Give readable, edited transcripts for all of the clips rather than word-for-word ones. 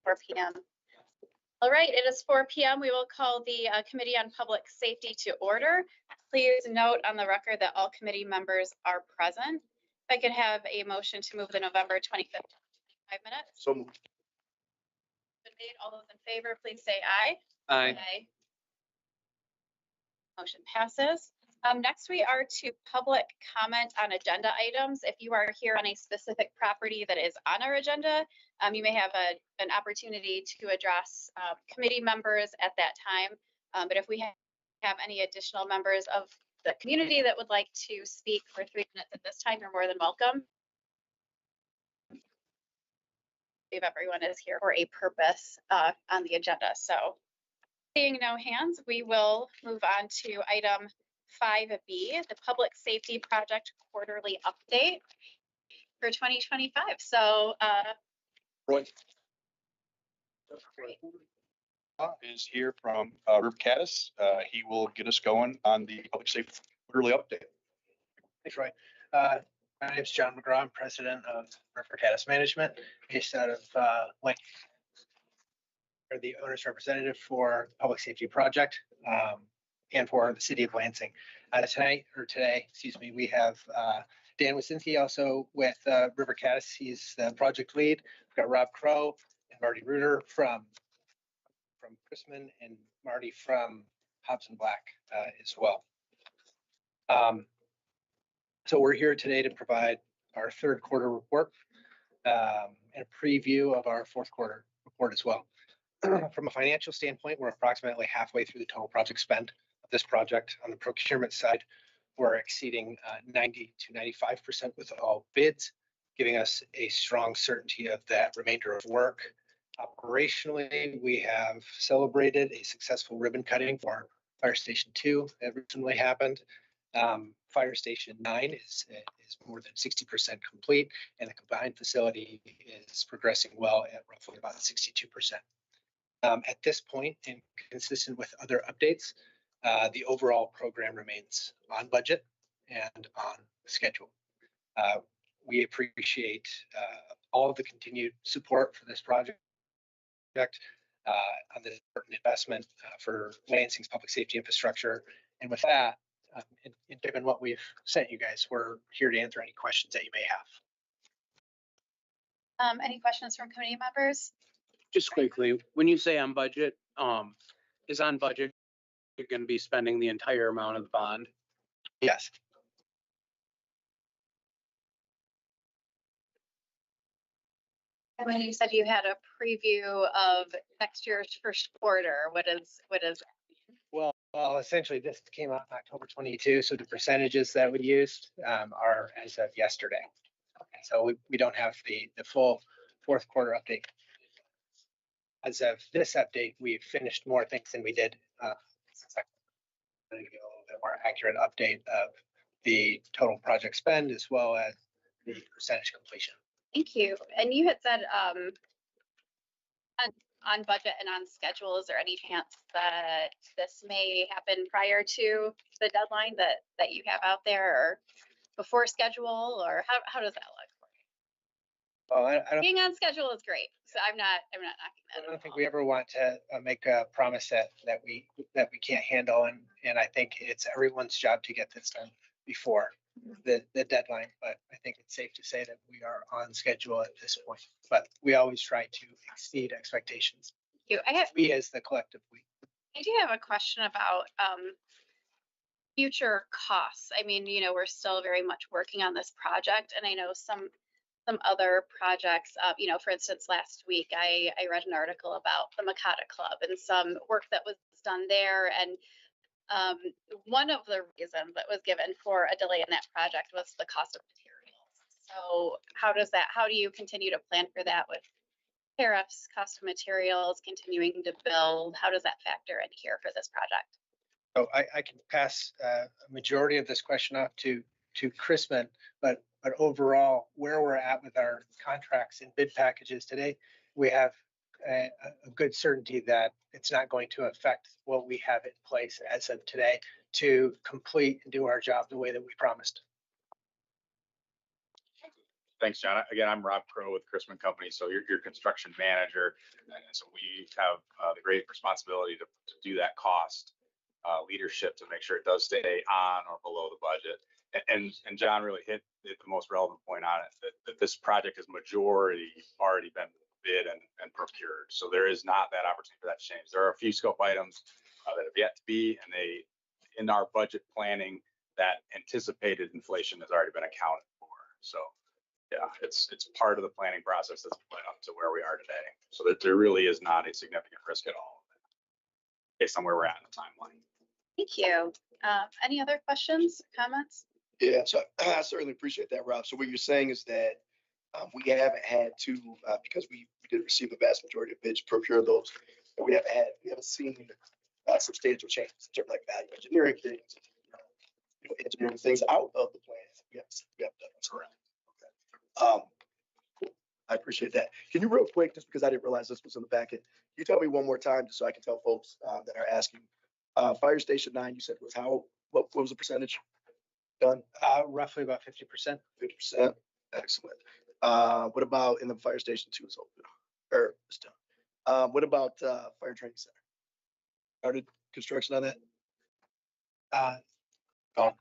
4 p.m. All right, it is 4 p.m. We will call the Committee on Public Safety to order. Please note on the record that all committee members are present. If I could have a motion to move the November 25th, 5 minutes. So moved. All those in favor, please say aye. Aye. Motion passes. Next, we are to public comment on agenda items. If you are here on a specific property that is on our agenda, you may have an opportunity to address committee members at that time. But if we have any additional members of the community that would like to speak for 3 minutes at this time, you're more than welcome. If everyone is here for a purpose on the agenda. So seeing no hands, we will move on to item 5B, the Public Safety Project Quarterly Update for 2025. So Roy is here from River Caddis. He will get us going on the Public Safety Quarterly Update. Thanks, Roy. My name is John McGraw. I'm president of River Caddis Management, based out of Lansing. Or the owner's representative for Public Safety Project and for the city of Lansing. Today, we have Dan Wasinski also with River Caddis. He's the project lead. We've got Rob Crow and Marty Reuter from Chrisman and Marty from Hobson Black as well. So we're here today to provide our third quarter report and a preview of our fourth quarter report as well. From a financial standpoint, we're approximately halfway through the total project spend of this project. On the procurement side, we're exceeding 90 to 95% with all bids, giving us a strong certainty of that remainder of work. Operationally, we have celebrated a successful ribbon cutting for Fire Station 2 that recently happened. Fire Station 9 is more than 60% complete, and the combined facility is progressing well at roughly about 62%. At this point, and consistent with other updates, the overall program remains on budget and on schedule. We appreciate all of the continued support for this project on this important investment for Lansing's public safety infrastructure. And with that, and given what we've sent you guys, we're here to answer any questions that you may have. any questions from committee members? Just quickly, when you say on budget, is on budget, you're going to be spending the entire amount of the bond? Yes. When you said you had a preview of next year's first quarter, what is that? Well, essentially this came out October 22, so the percentages that we used are as of yesterday. Okay. So we don't have the full fourth quarter update. As of this update, we've finished more things than we did a little bit more accurate update of the total project spend as well as the percentage completion. Thank you. And you had said on budget and on schedule, is there any chance that this may happen prior to the deadline that you have out there, or before schedule, or how does that look for you? Well, I don't. Being on schedule is great, so I'm not knocking that. I don't think we ever want to make a promise that we can't handle, and I think it's everyone's job to get this done before the deadline. But I think it's safe to say that we are on schedule at this point. But we always try to exceed expectations. We as the collective we. I do have a question about future costs. I mean, we're still very much working on this project, and I know some other projects, for instance, last week, I read an article about the Makata Club and some work that was done there. And one of the reasons that was given for a delay in that project was the cost of materials. So how do you continue to plan for that with tariffs, cost of materials, continuing to build? How does that factor in here for this project? So I can pass a majority of this question off to Chrisman, but overall, where we're at with our contracts and bid packages today, we have a good certainty that it's not going to affect what we have in place as of today to complete and do our job the way that we promised. Thanks, John. Again, I'm Rob Crow with Chrisman Company, so you're your construction manager. And so we have the great responsibility to do that cost leadership to make sure it does stay on or below the budget. And John really hit the most relevant point on it, that this project is majority already been bid and procured. So there is not that opportunity for that to change. There are a few scope items that have yet to be, and in our budget planning, that anticipated inflation has already been accounted for. So yeah, it's part of the planning process that's led up to where we are today. So that there really is not a significant risk at all based on where we're at in the timeline. Thank you. Any other questions, comments? Yeah, so I certainly appreciate that, Rob. So what you're saying is that we haven't had to, because we did receive the vast majority of bids, procure those. And we haven't seen substantial changes in terms of like value engineering things, engineering things out of the plan. We haven't done that. Correct. Okay. Cool. I appreciate that. Can you real quick, just because I didn't realize this was in the packet, can you tell me one more time, just so I can tell folks that are asking, Fire Station 9, you said was what was the percentage done? Roughly about 50%. 50%. Excellent. What about in the Fire Station 2 is open or it's done? What about Fire Training Center? Started construction on that? Gone.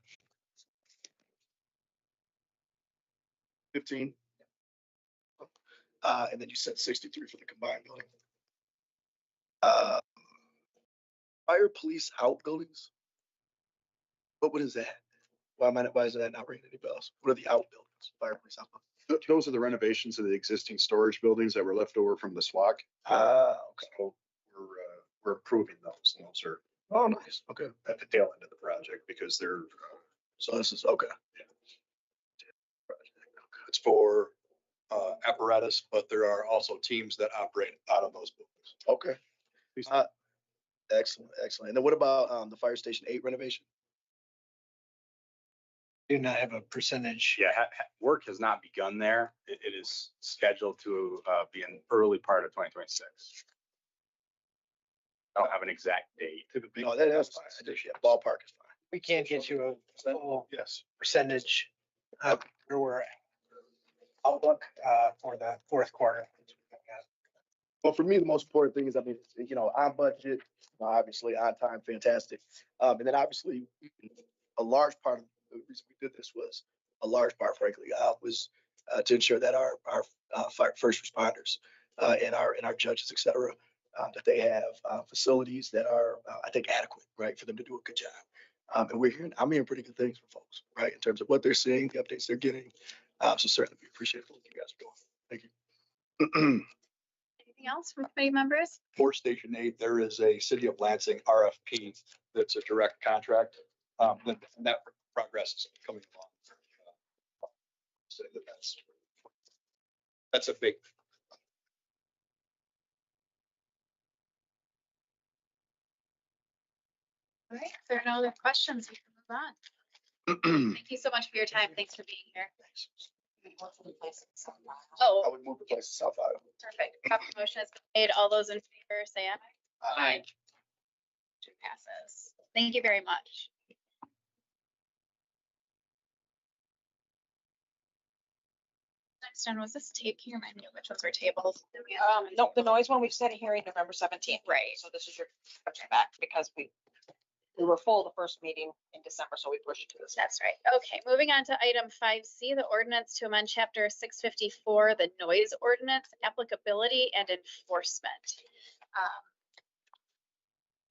15. And then you said 63 for the combined building. Fire police outbuildings. What is that? Why is that not ringing any bells? What are the outbuildings? Fire police outbuildings. Those are the renovations of the existing storage buildings that were left over from the SWAC. Okay. So we're improving those. And those are Oh, nice. Okay. at the tail end of the project because they're, So this is okay. it's for apparatus, but there are also teams that operate out of those buildings. Okay. Excellent. And then what about the Fire Station 8 renovation? Do not have a percentage. Yeah, work has not begun there. It is scheduled to be an early part of 2026. I don't have an exact date. No, that's fine. I just, yeah, ballpark is fine. We can't get you a full Yes. percentage where we're at. Outlook for the fourth quarter. Well, for me, the most important thing is, I mean, on budget, obviously on time, fantastic. And then obviously a large part of the reason we did this was frankly, was to ensure that our first responders and our judges, et cetera, that they have facilities that are, I think, adequate, right, for them to do a good job. And I'm hearing pretty good things from folks, right, in terms of what they're seeing, the updates they're getting. So certainly we appreciate what you guys are doing. Thank you. Anything else from committee members? For Station 8, there is a City of Lansing RFP that's a direct contract. That progress is coming along. So that's a big. All right, if there are no other questions, we can move on. Thank you so much for your time. Thanks for being here. I Oh, would move the place to South Iowa. perfect. Proper motion has been made. All those in favor, say aye. Aye. Motion passes. Thank you very much. Next one, was this tape? Can you remind me of which ones were tables? No, the noise one, we set a hearing November 17th. Right. So this is your back because we were full the first meeting in December, so we pushed it to this. That's right. Okay, moving on to item 5C, the ordinance to amend chapter 654, the noise ordinance, applicability and enforcement.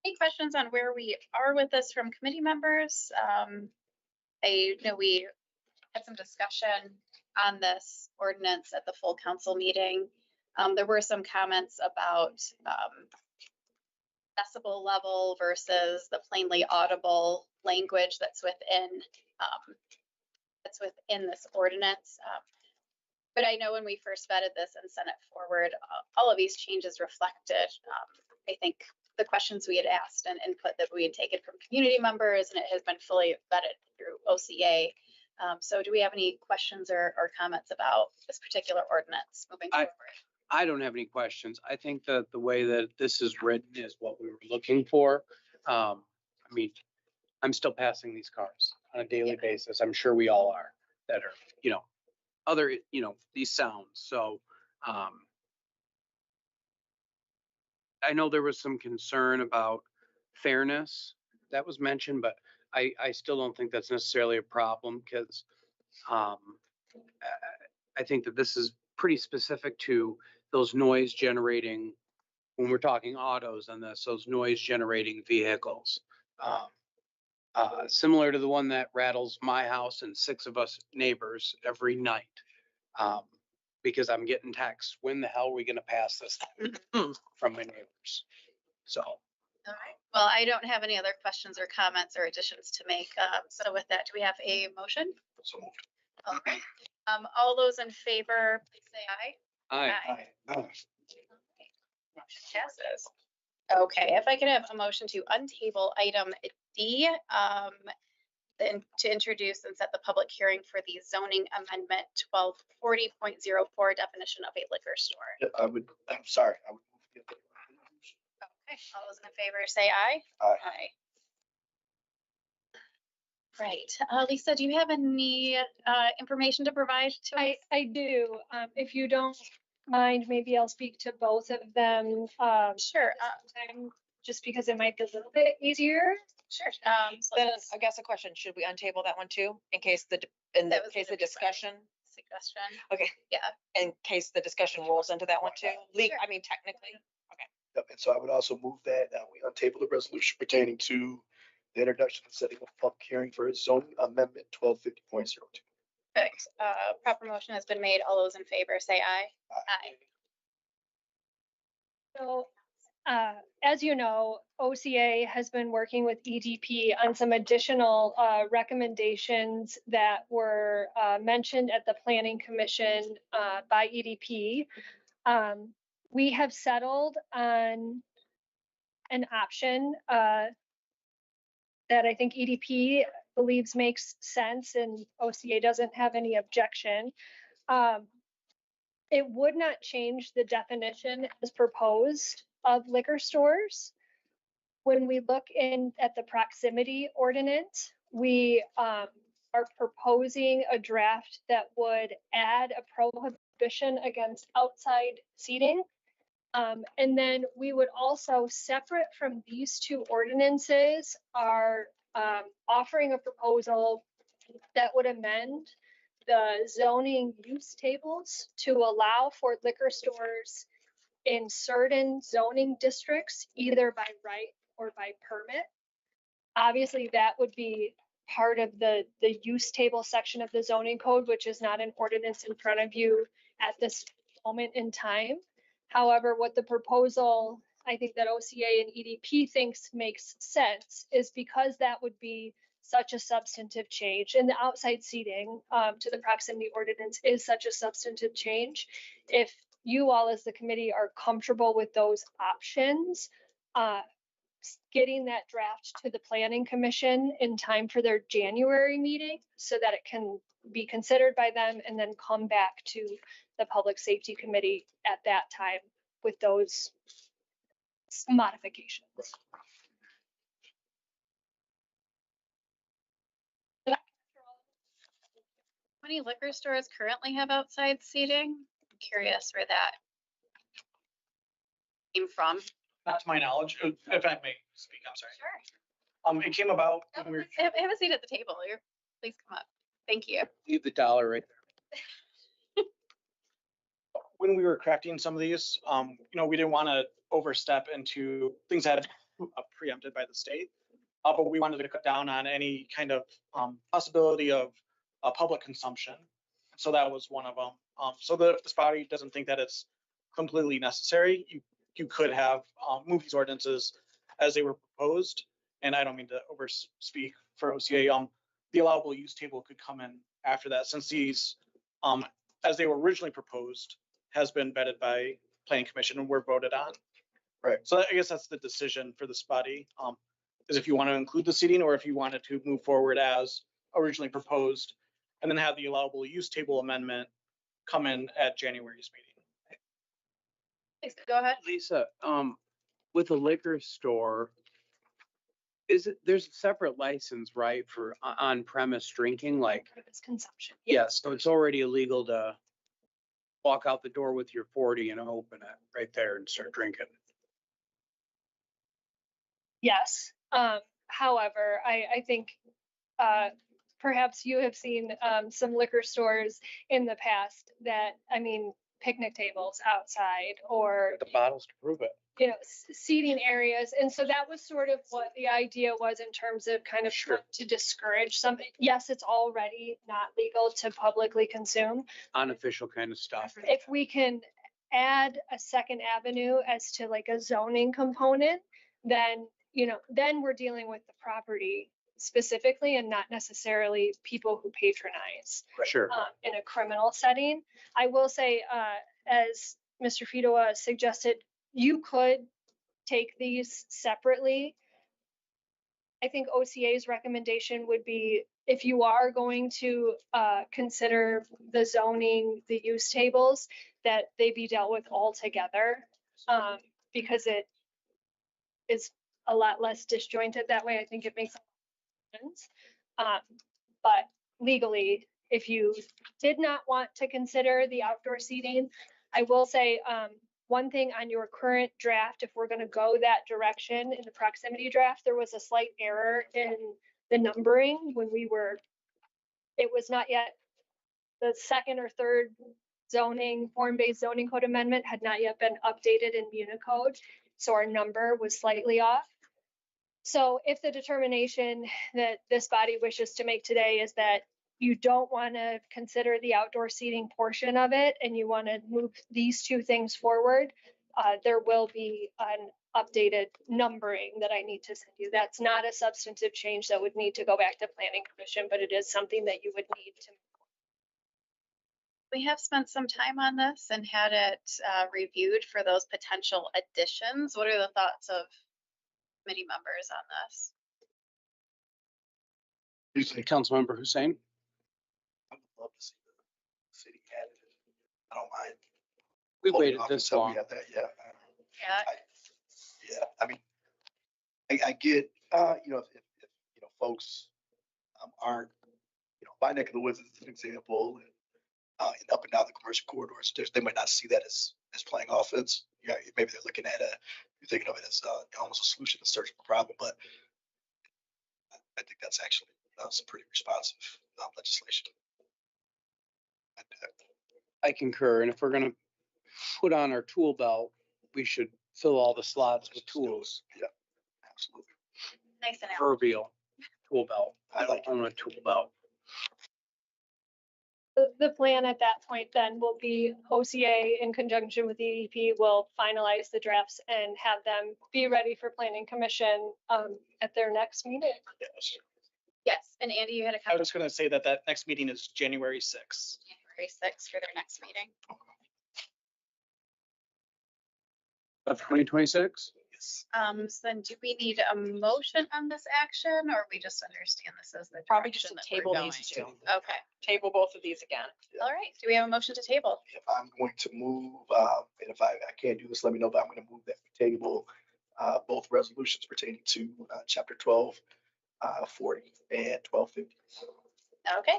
Any questions on where we are with this from committee members? I know we had some discussion on this ordinance at the full council meeting. There were some comments about decibel level versus the plainly audible language that's within this ordinance. But I know when we first vetted this and sent it forward, all of these changes reflected, I think, the questions we had asked and input that we had taken from community members, and it has been fully vetted through OCA. So do we have any questions or comments about this particular ordinance moving forward? I don't have any questions. I think that the way that this is written is what we were looking for. I mean, I'm still passing these cars on a daily basis. I'm sure we all are that are, other, these sounds. So, I know there was some concern about fairness that was mentioned, but I still don't think that's necessarily a problem because I think that this is pretty specific to those noise generating, when we're talking autos on this, those noise generating vehicles. Similar to the one that rattles my house and 6 of us neighbors every night. Because I'm getting texts, when the hell are we gonna pass this from my neighbors? So, All right. Well, I don't have any other questions or comments or additions to make. So with that, do we have a motion? So moved. All right. All those in favor, please say aye. I, Motion passes. Okay, if I could have a motion to untable item D, then to introduce and set the public hearing for the zoning amendment 1240.04 definition of a liquor store. Yeah, I'm sorry. I would move the- Okay, all those in favor say aye. Aye. Right. Lisa, do you have any information to provide to us? I do. If you don't mind, maybe I'll speak to both of them. Sure. Just because it might be a little bit easier. Sure. So Then let's- I guess a question, should we untable that one too, in case in That the was case gonna the be my discussion, Suggestion. okay, Yeah. in case the discussion rolls into that one too? Sure. I mean, technically, Yep, and so I would also move that we untable the resolution pertaining to the introduction and setting of public hearing for zoning amendment 1250.02. Perfect. Proper motion has been made. All those in favor say aye. Aye. So, as you know, OCA has been working with EDP on some additional recommendations that were mentioned at the Planning Commission by EDP. We have settled on an option that I think EDP believes makes sense and OCA doesn't have any objection. It would not change the definition as proposed of liquor stores. When we look in at the proximity ordinance, we are proposing a draft that would add a prohibition against outside seating. And then we would also, separate from these two ordinances, are offering a proposal that would amend the zoning use tables to allow for liquor stores in certain zoning districts, either by right or by permit. Obviously, that would be part of the use table section of the zoning code, which is not an ordinance in front of you at this moment in time. However, what the proposal, I think that OCA and EDP thinks makes sense, is because that would be such a substantive change, and the outside seating to the proximity ordinance is such a substantive change. If you all as the committee are comfortable with those options, getting that draft to the Planning Commission in time for their January meeting so that it can be considered by them and then come back to the Public Safety Committee at that time with those modifications. How many liquor stores currently have outside seating? I'm curious where that came from. Not to my knowledge, if I may speak, I'm sorry. Sure. It came about Oh, when we were, have a seat at the table. Please come up. Thank you. leave the dollar right there. when we were crafting some of these, we didn't want to overstep into things that are preempted by the state. But we wanted to cut down on any kind of possibility of public consumption. So that was one of them. So that if this body doesn't think that it's completely necessary, you could have moved these ordinances as they were proposed. And I don't mean to overspeak for OCA. The allowable use table could come in after that, since these, as they were originally proposed, has been vetted by Planning Commission and were voted on. Right. So I guess that's the decision for this body, is if you want to include the seating or if you wanted to move forward as originally proposed, and then have the allowable use table amendment come in at January's meeting. Please go ahead. Lisa, with a liquor store, there's a separate license, right, for on-premise drinking, like, It's consumption. yes, so it's already illegal to walk out the door with your 40 and open it right there and start drinking. Yes. However, I think perhaps you have seen some liquor stores in the past that, I mean, picnic tables outside or, The bottles to prove it. you know, seating areas. And so that was sort of what the idea was in terms of kind of Sure. to discourage some. Yes, it's already not legal to publicly consume. Unofficial kind of stuff. If we can add a second avenue as to like a zoning component, then, you know, then we're dealing with the property specifically and not necessarily people who patronize Sure. in a criminal setting. I will say, as Mr. Fedora suggested, you could take these separately. I think OCA's recommendation would be if you are going to consider the zoning, the use tables, that they be dealt with all together, because it is a lot less disjointed that way. I think it makes sense. But legally, if you did not want to consider the outdoor seating, I will say one thing on your current draft, if we're going to go that direction in the proximity draft, there was a slight error in the numbering when it was not yet the second or third form-based zoning code amendment had not yet been updated in Unicode. So our number was slightly off. So if the determination that this body wishes to make today is that you don't want to consider the outdoor seating portion of it and you want to move these two things forward, there will be an updated numbering that I need to send you. That's not a substantive change that would need to go back to Planning Commission, but it is something that you would need to. We have spent some time on this and had it reviewed for those potential additions. What are the thoughts of committee members on this? Usually, Councilmember Hussein? I would love to see the city added. I don't mind. We holding waited off this until we long. have that, yeah. Yeah, Yeah, I mean, I get, you know, if, you know, folks aren't, you know, my neck of the woods is an example, and up and down the commercial corridors, they might not see that as playing offense. Yeah, maybe they're looking at you're thinking of it as almost a solution to search for a problem, but I think that's actually some pretty responsive legislation. I concur. And if we're gonna put on our tool belt, we should fill all the slots with tools. Yeah, absolutely. nice and out. Proverbial tool belt. I like it. On a tool belt. The plan at that point then will be OCA in conjunction with the EDP will finalize the drafts and have them be ready for Planning Commission at their next meeting. Yes. Yes, and Andy, you had a I comment, was gonna say that next meeting is January 6th. January 6th for their next meeting. Of 2026? Yes. So then do we need a motion on this action or we just understand this as the Probably just direction to that we're table going? these two. Okay, Table both of these again. all right. Do we have a motion to table? If I'm going to move, and if I can't do this, let me know, but I'm going to move that we table both resolutions pertaining to chapter 12, 40 and 1250. Okay,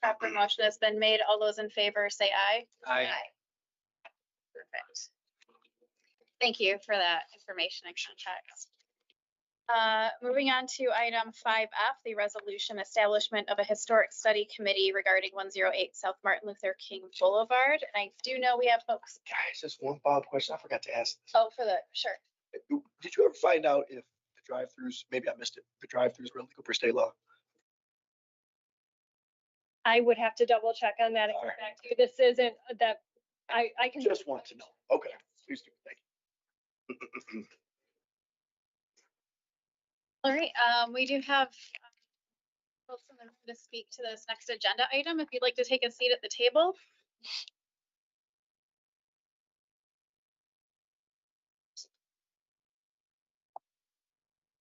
proper motion has been made. All those in favor say aye. Aye. Perfect. Thank you for that information and context. Moving on to item 5F, the resolution establishment of a historic study committee regarding 108 South Martin Luther King Boulevard. And I do know we have folks, Guys, just one follow-up question. I forgot to ask this. oh, sure. Did you ever find out if the drive-throughs, maybe I missed it, the drive-throughs were illegal per state law? I would have to double check on that and All get right. back to you. This isn't that I can. Just want to know. Okay, please do. Thank you. All right, we do have folks in the room to speak to this next agenda item. If you'd like to take a seat at the table.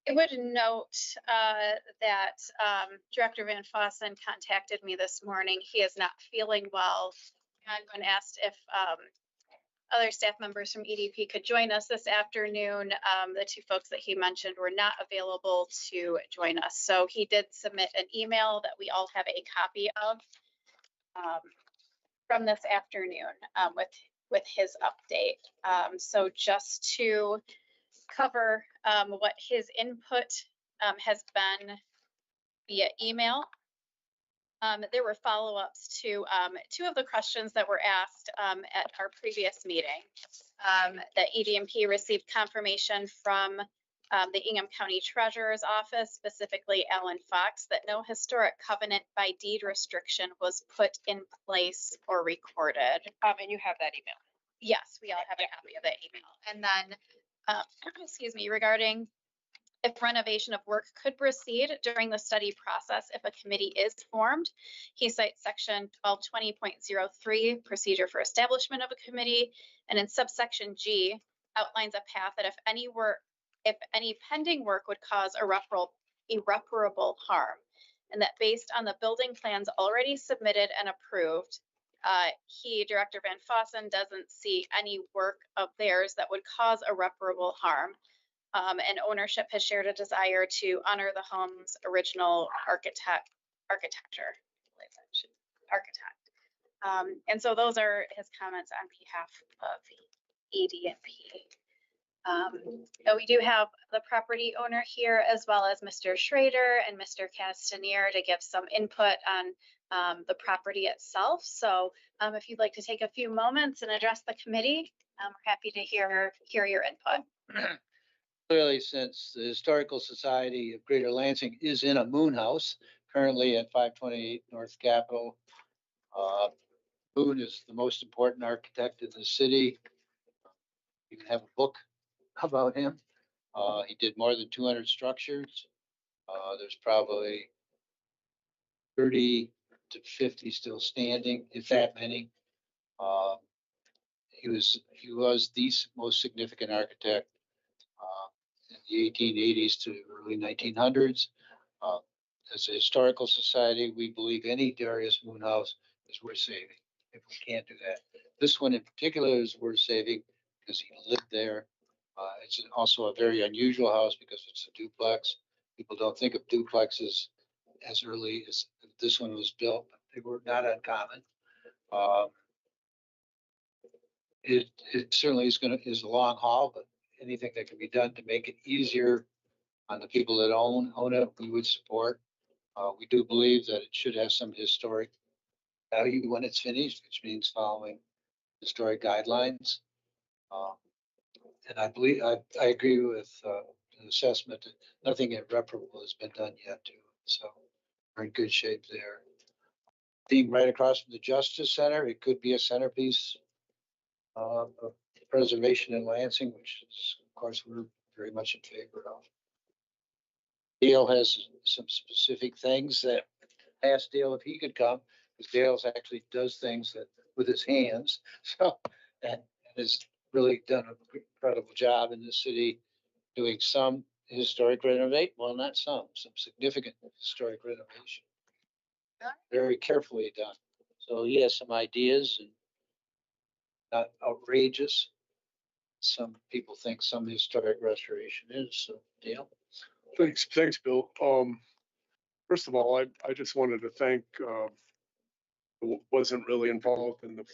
I would note that Director Van Fossen contacted me this morning. He is not feeling well. And when asked if other staff members from EDP could join us this afternoon. The two folks that he mentioned were not available to join us. So he did submit an email that we all have a copy of from this afternoon with his update. So just to cover what his input has been via email. There were follow-ups to two of the questions that were asked at our previous meeting. That EDMP received confirmation from the Ingham County Treasurer's Office, specifically Alan Fox, that no historic covenant by deed restriction was put in place or recorded. And you have that email. Yes, we all have a copy of that email. And then, excuse me, regarding if renovation of work could proceed during the study process, if a committee is formed, he cites section 1220.03, procedure for establishment of a committee, and in subsection G outlines a path that if any pending work would cause irreparable harm, and that based on the building plans already submitted and approved, Director Van Fossen, doesn't see any work of theirs that would cause irreparable harm. And ownership has shared a desire to honor the home's original architecture. And so those are his comments on behalf of EDMP. We do have the property owner here, as well as Mr. Schrader and Mr. Castanier, to give some input on the property itself. So if you'd like to take a few moments and address the committee, I'm happy to hear your input. Clearly, since the Historical Society of Greater Lansing is in a moon house, currently at 528 North Capitol, Boone is the most important architect in the city. You can have a book about him. He did more than 200 structures. There's probably 30 to 50 still standing, if that many. He was the most significant architect in the 1880s to early 1900s. As a historical society, we believe any Darius Moon house is worth saving if we can't do that. This one in particular is worth saving because he lived there. It's also a very unusual house because it's a duplex. People don't think of duplexes as early as this one was built, but they were not uncommon. It certainly is a long haul, but anything that can be done to make it easier on the people that own it, we would support. We do believe that it should have some historic value when it's finished, which means following historic guidelines. And I believe, I agree with the assessment that nothing irreparable has been done yet too. So we're in good shape there. Being right across from the Justice Center, it could be a centerpiece of preservation in Lansing, which is, of course, we're very much in favor of. Dale has some specific things that I asked Dale if he could come, because Dale's actually does things that with his hands. So, and has really done an incredible job in the city doing some historic renovation. Well, not some significant historic renovation. Very carefully done. So he has some ideas and not outrageous. Some people think some historic restoration is. So, Dale. Thanks, Bill. First of all, I just wanted to thank, wasn't really involved in the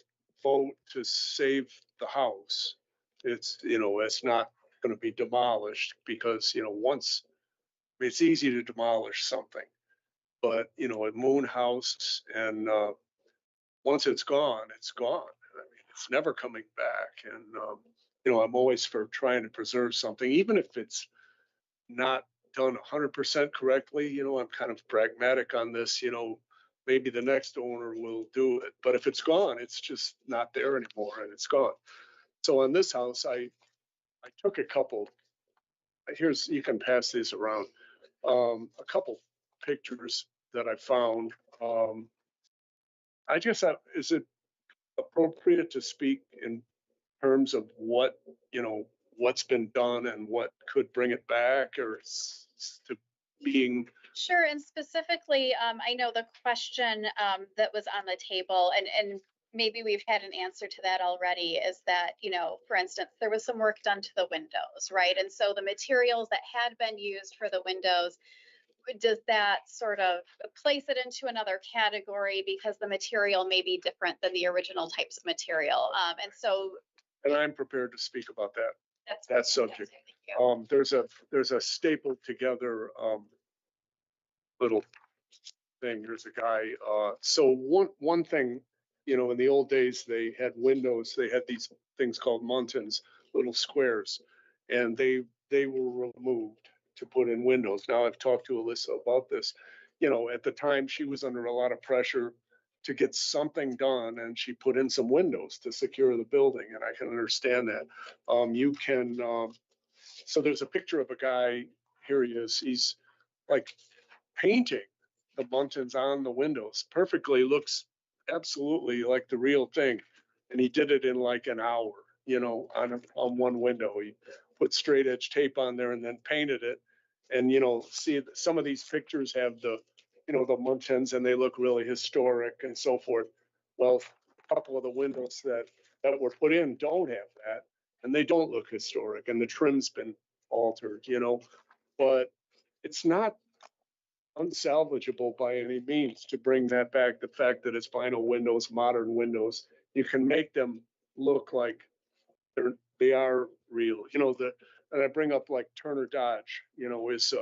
vote to save the house. It's not going to be demolished because, once, it's easy to demolish something, but, a moon house and once it's gone, it's gone. I mean, it's never coming back. And, I'm always for trying to preserve something, even if it's not done 100% correctly. I'm kind of pragmatic on this. Maybe the next owner will do it, but if it's gone, it's just not there anymore and it's gone. So on this house, I took a couple. You can pass these around. A couple pictures that I found. I guess is it appropriate to speak in terms of what's been done and what could bring it back, or to being? Sure, and specifically, I know the question that was on the table, and maybe we've had an answer to that already, is that, you know, for instance, there was some work done to the windows, right? And so the materials that had been used for the windows, does that sort of place it into another category because the material may be different than the original types of material? And so And I'm prepared to speak about that. that's That subject. Thank you. There's a stapled together, little thing. There's a guy, so one thing, you know, in the old days, they had windows, they had these things called muntins, little squares, and they were removed to put in windows. Now I've talked to Alyssa about this. You know, at the time, she was under a lot of pressure to get something done, and she put in some windows to secure the building, and I can understand that. You can, so there's a picture of a guy, here he is, he's like painting the buntons on the windows perfectly, looks absolutely like the real thing. And he did it in like an hour, you know, on one window. He put straight edge tape on there and then painted it. And, you know, see, some of these pictures have the, you know, the muntins, and they look really historic and so forth. Well, a couple of the windows that were put in don't have that, and they don't look historic, and the trim's been altered, you know, but it's not unsalvageable by any means to bring that back. The fact that it's vinyl windows, modern windows, you can make them look like they are real. You know, and I bring up like Turner Dodge, you know, is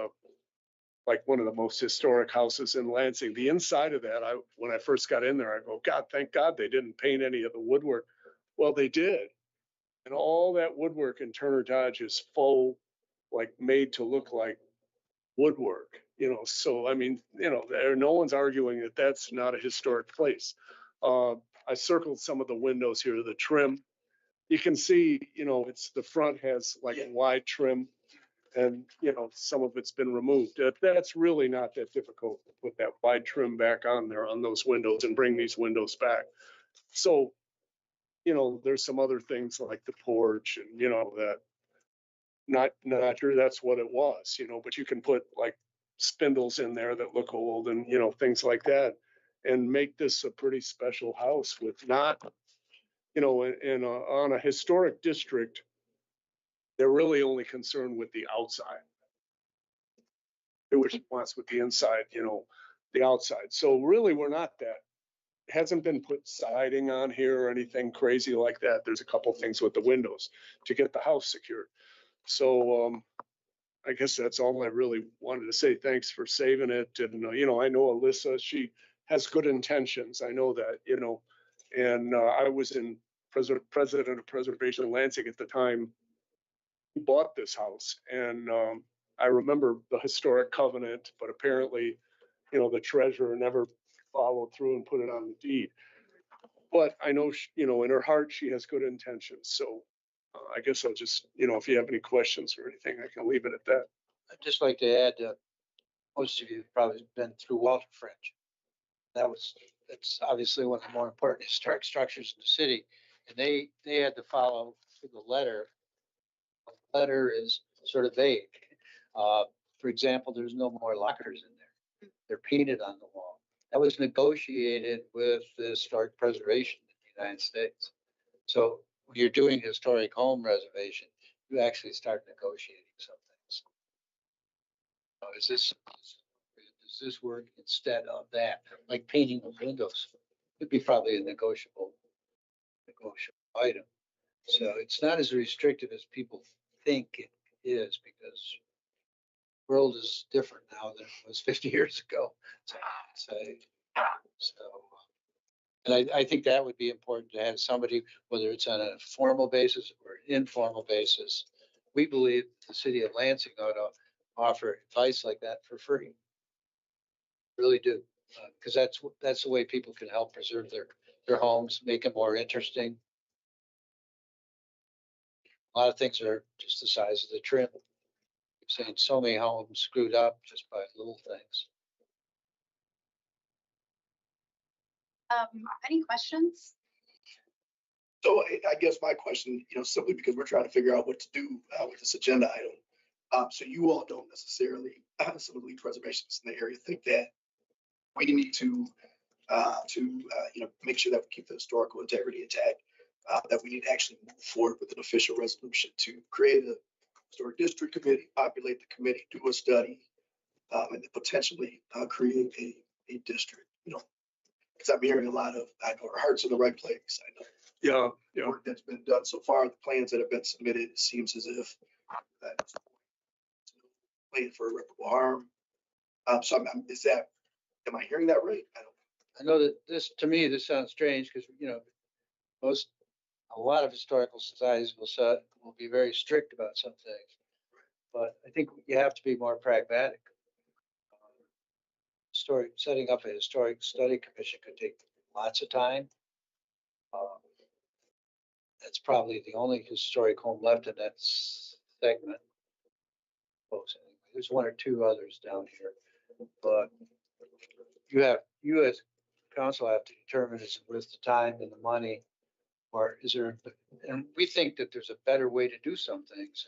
like one of the most historic houses in Lansing. The inside of that, when I first got in there, I go, God, thank God they didn't paint any of the woodwork. Well, they did. And all that woodwork in Turner Dodge is faux, like made to look like woodwork, you know. So, I mean, you know, no one's arguing that that's not a historic place. I circled some of the windows here, the trim. You can see, you know, the front has like a wide trim, and, you know, some of it's been removed. That's really not that difficult to put that wide trim back on there on those windows and bring these windows back. So, you know, there's some other things like the porch and, you know, that not sure that's what it was, you know, but you can put like spindles in there that look old and, you know, things like that, and make this a pretty special house with not, you know, on a historic district, they're really only concerned with the outside. Which wants with the inside, you know, the outside. So really, we're not that. It hasn't been put siding on here or anything crazy like that. There's a couple things with the windows to get the house secured. So I guess that's all I really wanted to say. Thanks for saving it. And, you know, I know Alyssa, she has good intentions. I know that, you know, and I was president of Preservation Lansing at the time he bought this house. And I remember the historic covenant, but apparently, you know, the treasurer never followed through and put it on the deed. But I know, you know, in her heart, she has good intentions. So I guess I'll just, you know, if you have any questions or anything, I can leave it at that. I'd just like to add, most of you have probably been through Walter French. That's obviously one of the more important historic structures in the city. And they had to follow through the letter. The letter is sort of vague. For example, there's no more lockers in there. They're painted on the wall. That was negotiated with the Historic Preservation in the United States. So when you're doing historic home reservation, you actually start negotiating some things. Does this work instead of that? Like painting the windows would be probably a negotiable item. So it's not as restrictive as people think it is, because the world is different now than it was 50 years ago. And I think that would be important to have somebody, whether it's on a formal basis or an informal basis. We believe the city of Lansing ought to offer advice like that for free. Really do, because that's the way people can help preserve their homes, make them more interesting. A lot of things are just the size of the trim. I'm saying so many homes screwed up just by little things. Any questions? So I guess my question, you know, simply because we're trying to figure out what to do with this agenda item. So you all don't necessarily, some of the lead preservationists in the area think that we need to to make sure that we keep the historical integrity intact. That we need to actually move forward with an official resolution to create a historic district committee, populate the committee, do a study, and then potentially create a district. Because I'm hearing a lot of, I know our heart's in the right place. I know Yeah, the yeah. work that's been done so far, the plans that have been submitted, it seems as if that's plan for irreparable harm. So am I hearing that right? I don't. I know that this, to me, this sounds strange because, a lot of historical societies will be very strict about some things. But I think you have to be more pragmatic. Setting up a historic study commission could take lots of time. That's probably the only historic home left in that segment. There's one or two others down here, but you as council have to determine is it worth the time and the money, or is there, and we think that there's a better way to do some things.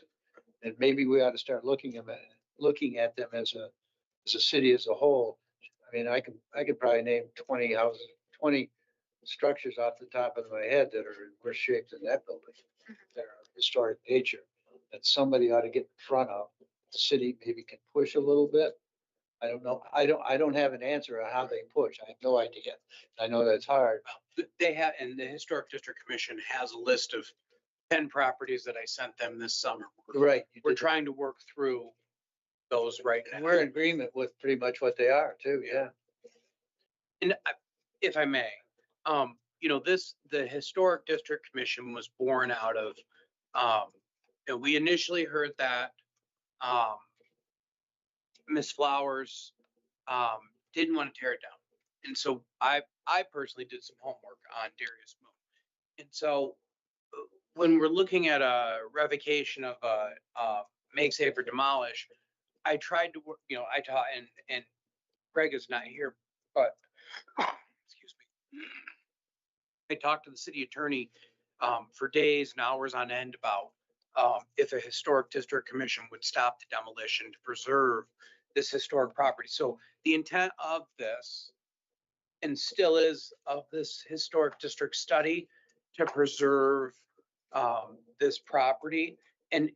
And maybe we ought to start looking at them as a city as a whole. I mean, I could probably name 20 houses, 20 structures off the top of my head that are in worse shape than that building. That are of historic nature that somebody ought to get in front of. The city maybe can push a little bit. I don't know. I don't have an answer on how they push. I have no idea. I know that's hard. They have, and the Historic District Commission has a list of 10 properties that I sent them this summer. Right. We're trying to work through those right now. And we're in agreement with pretty much what they are too. Yeah. And if I may, the Historic District Commission was born out of, we initially heard that Ms. Flowers didn't want to tear it down. And so I personally did some homework on Darius Moon. And so when we're looking at a revocation of make safe or demolish, I tried to work, I taught, and Greg is not here, but excuse me. I talked to the city attorney for days and hours on end about if a historic district commission would stop the demolition to preserve this historic property. So the intent of this, and still is of this historic district study, to preserve this property. And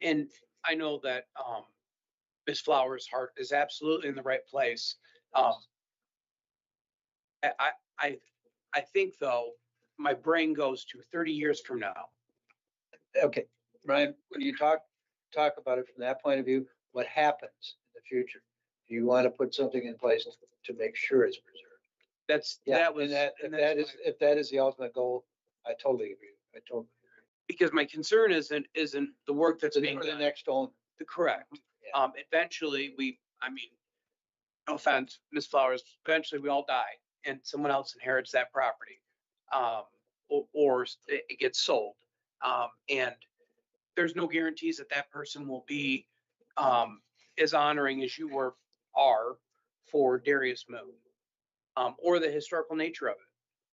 I know that Ms. Flowers' heart is absolutely in the right place. I think though, my brain goes to 30 years from now. Okay, Ryan, when you talk about it from that point of view, what happens in the future? Do you want to put something in place to make sure it's preserved? If that is the ultimate goal, I totally agree. Because my concern isn't the work that's being For the done. next owner. Correct. Yeah. Eventually no offense, Ms. Flowers, eventually we all die and someone else inherits that property. Or it gets sold. And there's no guarantees that person will be as honoring as you are for Darius Moon, or the historical nature of it.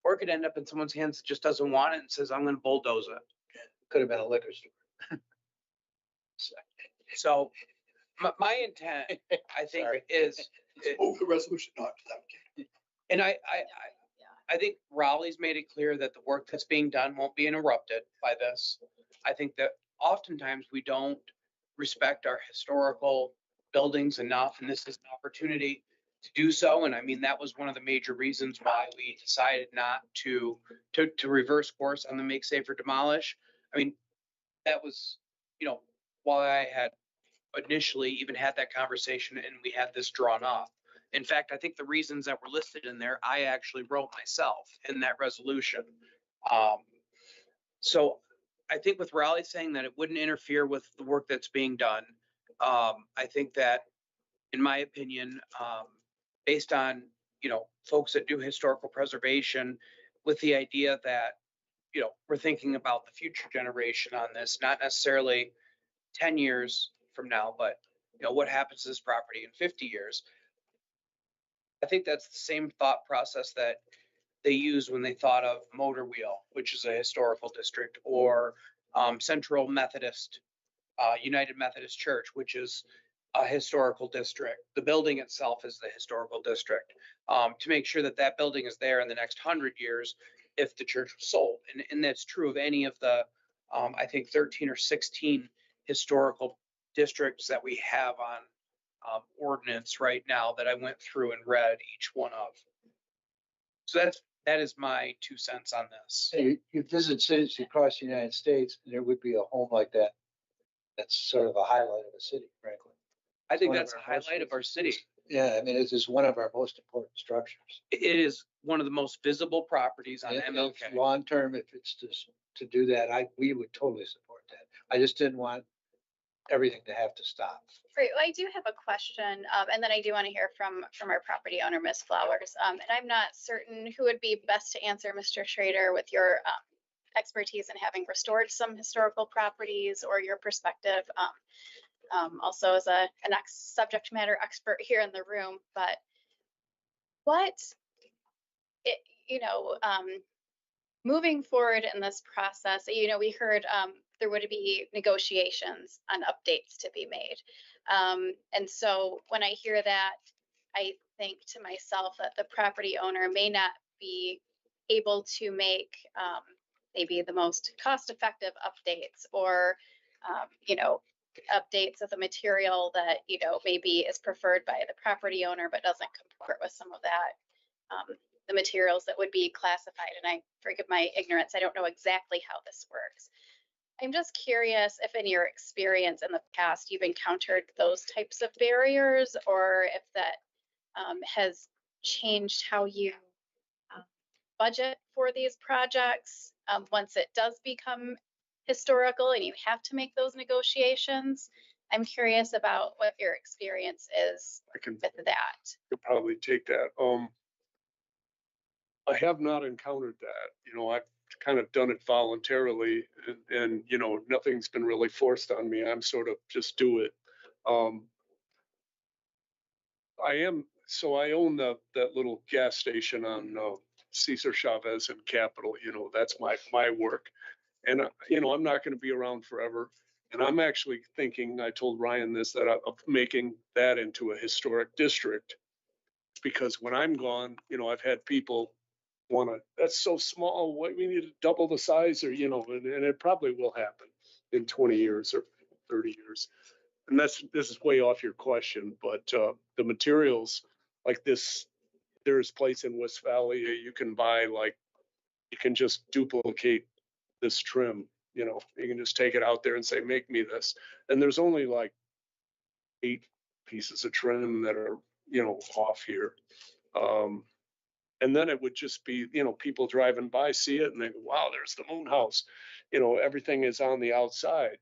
Or it could end up in someone's hands that just doesn't want it and says, I'm going to bulldoze it. Could have been a liquor store. So my intent, I think, is, Move the resolution. No, I'm kidding. and I think Raleigh's made it clear that the work that's being done won't be interrupted by this. I think that oftentimes we don't respect our historical buildings enough, and this is an opportunity to do so. And I mean, that was one of the major reasons why we decided not to reverse course on the make safe or demolish. I mean, that was, why I had initially even had that conversation and we had this drawn up. In fact, I think the reasons that were listed in there, I actually wrote myself in that resolution. So I think with Raleigh saying that it wouldn't interfere with the work that's being done, I think that, in my opinion, based on, folks that do historical preservation, with the idea that, we're thinking about the future generation on this, not necessarily 10 years from now, but, what happens to this property in 50 years. I think that's the same thought process that they used when they thought of Motor Wheel, which is a historical district, or Central Methodist, United Methodist Church, which is a historical district. The building itself is the historical district. To make sure that that building is there in the next 100 years if the church was sold. And that's true of any of the, I think 13 or 16 historical districts that we have on ordinance right now that I went through and read each one of. So that is my 2 cents on this. You visit cities across the United States, and there would be a home like that. That's sort of a highlight of the city, frankly. I think One of that's a our most- highlight of our city. Yeah, I mean, it is one of our most important structures. It is one of the most visible properties on And MLK. long-term, if it's to do that, we would totally support that. I just didn't want everything to have to stop. Great. Well, I do have a question, and then I do want to hear from our property owner, Ms. Flowers. And I'm not certain who would be best to answer, Mr. Schrader, with your expertise in having restored some historical properties or your perspective. Also as an subject matter expert here in the room, but moving forward in this process, we heard there would be negotiations on updates to be made. And so when I hear that, I think to myself that the property owner may not be able to make maybe the most cost-effective updates or, updates of the material that, maybe is preferred by the property owner, but doesn't comport with some of that, the materials that would be classified. And I forgive my ignorance. I don't know exactly how this works. I'm just curious if in your experience in the past, you've encountered those types of barriers, or if that has changed how you budget for these projects once it does become historical and you have to make those negotiations. I'm curious about what your experience is I can with that. could probably take that. I have not encountered that. I've kind of done it voluntarily and nothing's been really forced on me. I'm sort of just do it. I own that little gas station on Cesar Chavez and Capitol. That's my work. And, I'm not going to be around forever. And I'm actually thinking, I told Ryan this, that of making that into a historic district. Because when I'm gone, I've had people that's so small, we need to double the size or, and it probably will happen in 20 years or 30 years. And this is way off your question, but the materials like this, there's a place in Westphalia, you can buy you can just duplicate this trim, you can just take it out there and say, make me this. And there's only 8 pieces of trim that are, off here. And then it would just be, people driving by, see it and they go, wow, there's the moon house. Everything is on the outside,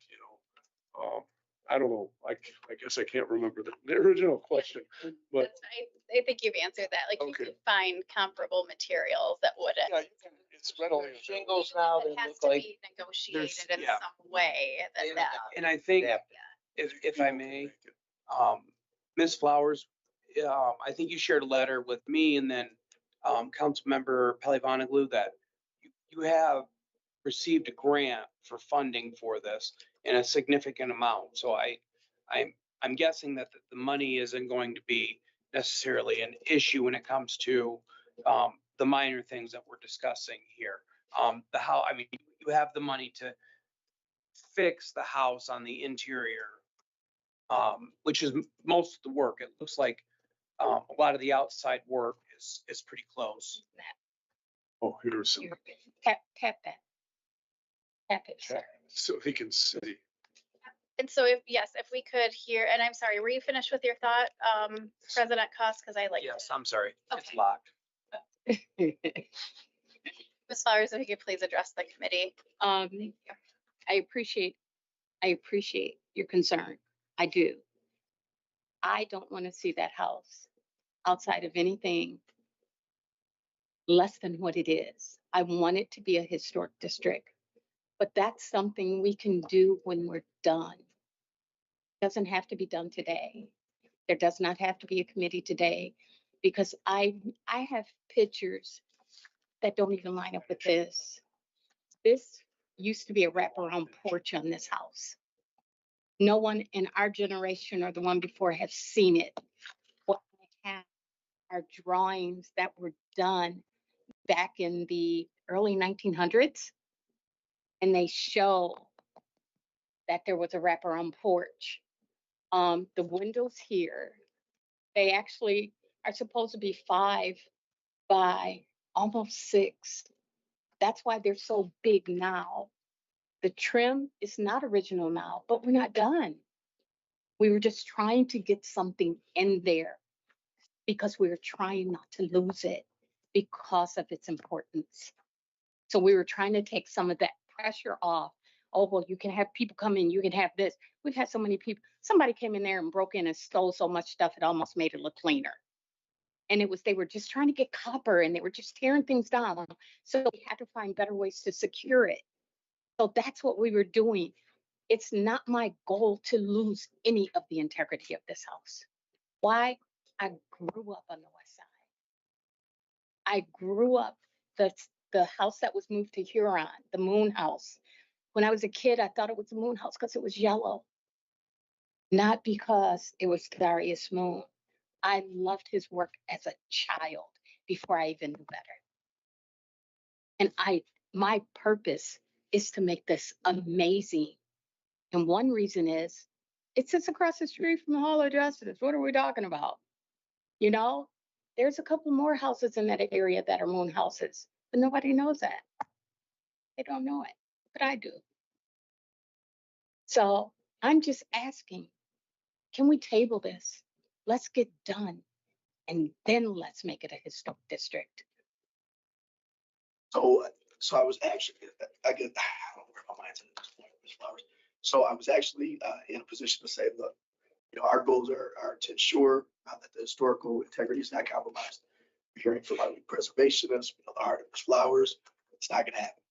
I don't know. I guess I can't remember the original question, but. I think you've answered that. Like, Okay. you can find comparable materials that wouldn't. Yeah, it's readily. Shingles now, It they has look to like. be negotiated in yeah. some way that. And I think, Yeah. if I may, Ms. Flowers, I think you shared a letter with me and then Councilmember Pelivanoglou that you have received a grant for funding for this in a significant amount. So I'm guessing that the money isn't going to be necessarily an issue when it comes to the minor things that we're discussing here. You have the money to fix the house on the interior, which is most of the work. It looks like a lot of the outside work is pretty close. Oh, here's some, Tap that. Tap it, sir. so he can see. And so if we could hear, and I'm sorry, were you finished with your thought, President Cost? Because I like. Yes, I'm sorry. It's Okay. locked. Ms. Flowers, if you could please address the committee. I appreciate your concern. I do. I don't want to see that house outside of anything less than what it is. I want it to be a historic district, but that's something we can do when we're done. Doesn't have to be done today. There does not have to be a committee today, because I have pictures that don't even line up with this. This used to be a wraparound porch on this house. No one in our generation or the one before has seen it. What I have are drawings that were done back in the early 1900s, and they show that there was a wraparound porch. The windows here, they actually are supposed to be 5 by almost 6. That's why they're so big now. The trim is not original now, but we're not done. We were just trying to get something in there because we were trying not to lose it because of its importance. So we were trying to take some of that pressure off. Oh, well, you can have people come in, you can have this. We've had so many people. Somebody came in there and broke in and stole so much stuff, it almost made it look cleaner. And they were just trying to get copper and they were just tearing things down. So we had to find better ways to secure it. So that's what we were doing. It's not my goal to lose any of the integrity of this house. Why? I grew up on the west side. I grew up, the house that was moved to Huron, the Moon House. When I was a kid, I thought it was the Moon House because it was yellow, not because it was Darius Moon. I loved his work as a child before I even knew better. And my purpose is to make this amazing. And one reason is it sits across the street from the Hall of Justice. What are we talking about? You know, there's a couple more houses in that area that are Moon houses, but nobody knows that. They don't know it, but I do. So I'm just asking, can we table this? Let's get done. And then let's make it a historic district. So I was actually, I don't know where my mind's at this point, Ms. Flowers. So I was actually in a position to say, look, our goals are to ensure that the historical integrity is not compromised. We're hearing from our preservationists, the heart of Ms. Flowers. It's not going to happen.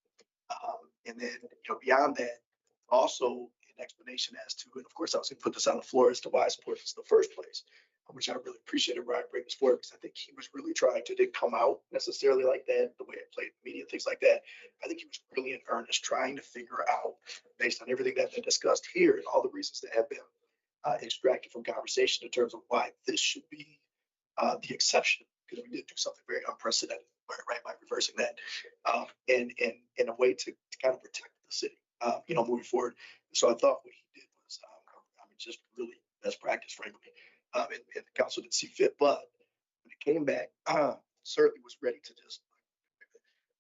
And then, beyond that, also an explanation as to, and of course, I was going to put this on the floor as to why I support this in the first place, which I really appreciated Ryan bringing this forward because I think he was really trying to, didn't come out necessarily like that, the way it played in the media, things like that. I think he was really in earnest trying to figure out, based on everything that's been discussed here and all the reasons that have been extracted from conversation in terms of why this should be the exception, because we did do something very unprecedented, right, by reversing that, and in a way to kind of protect the city, moving forward. So I thought what he did was, just really best practice, frankly, and the council didn't see fit, but when it came back, certainly was ready to just.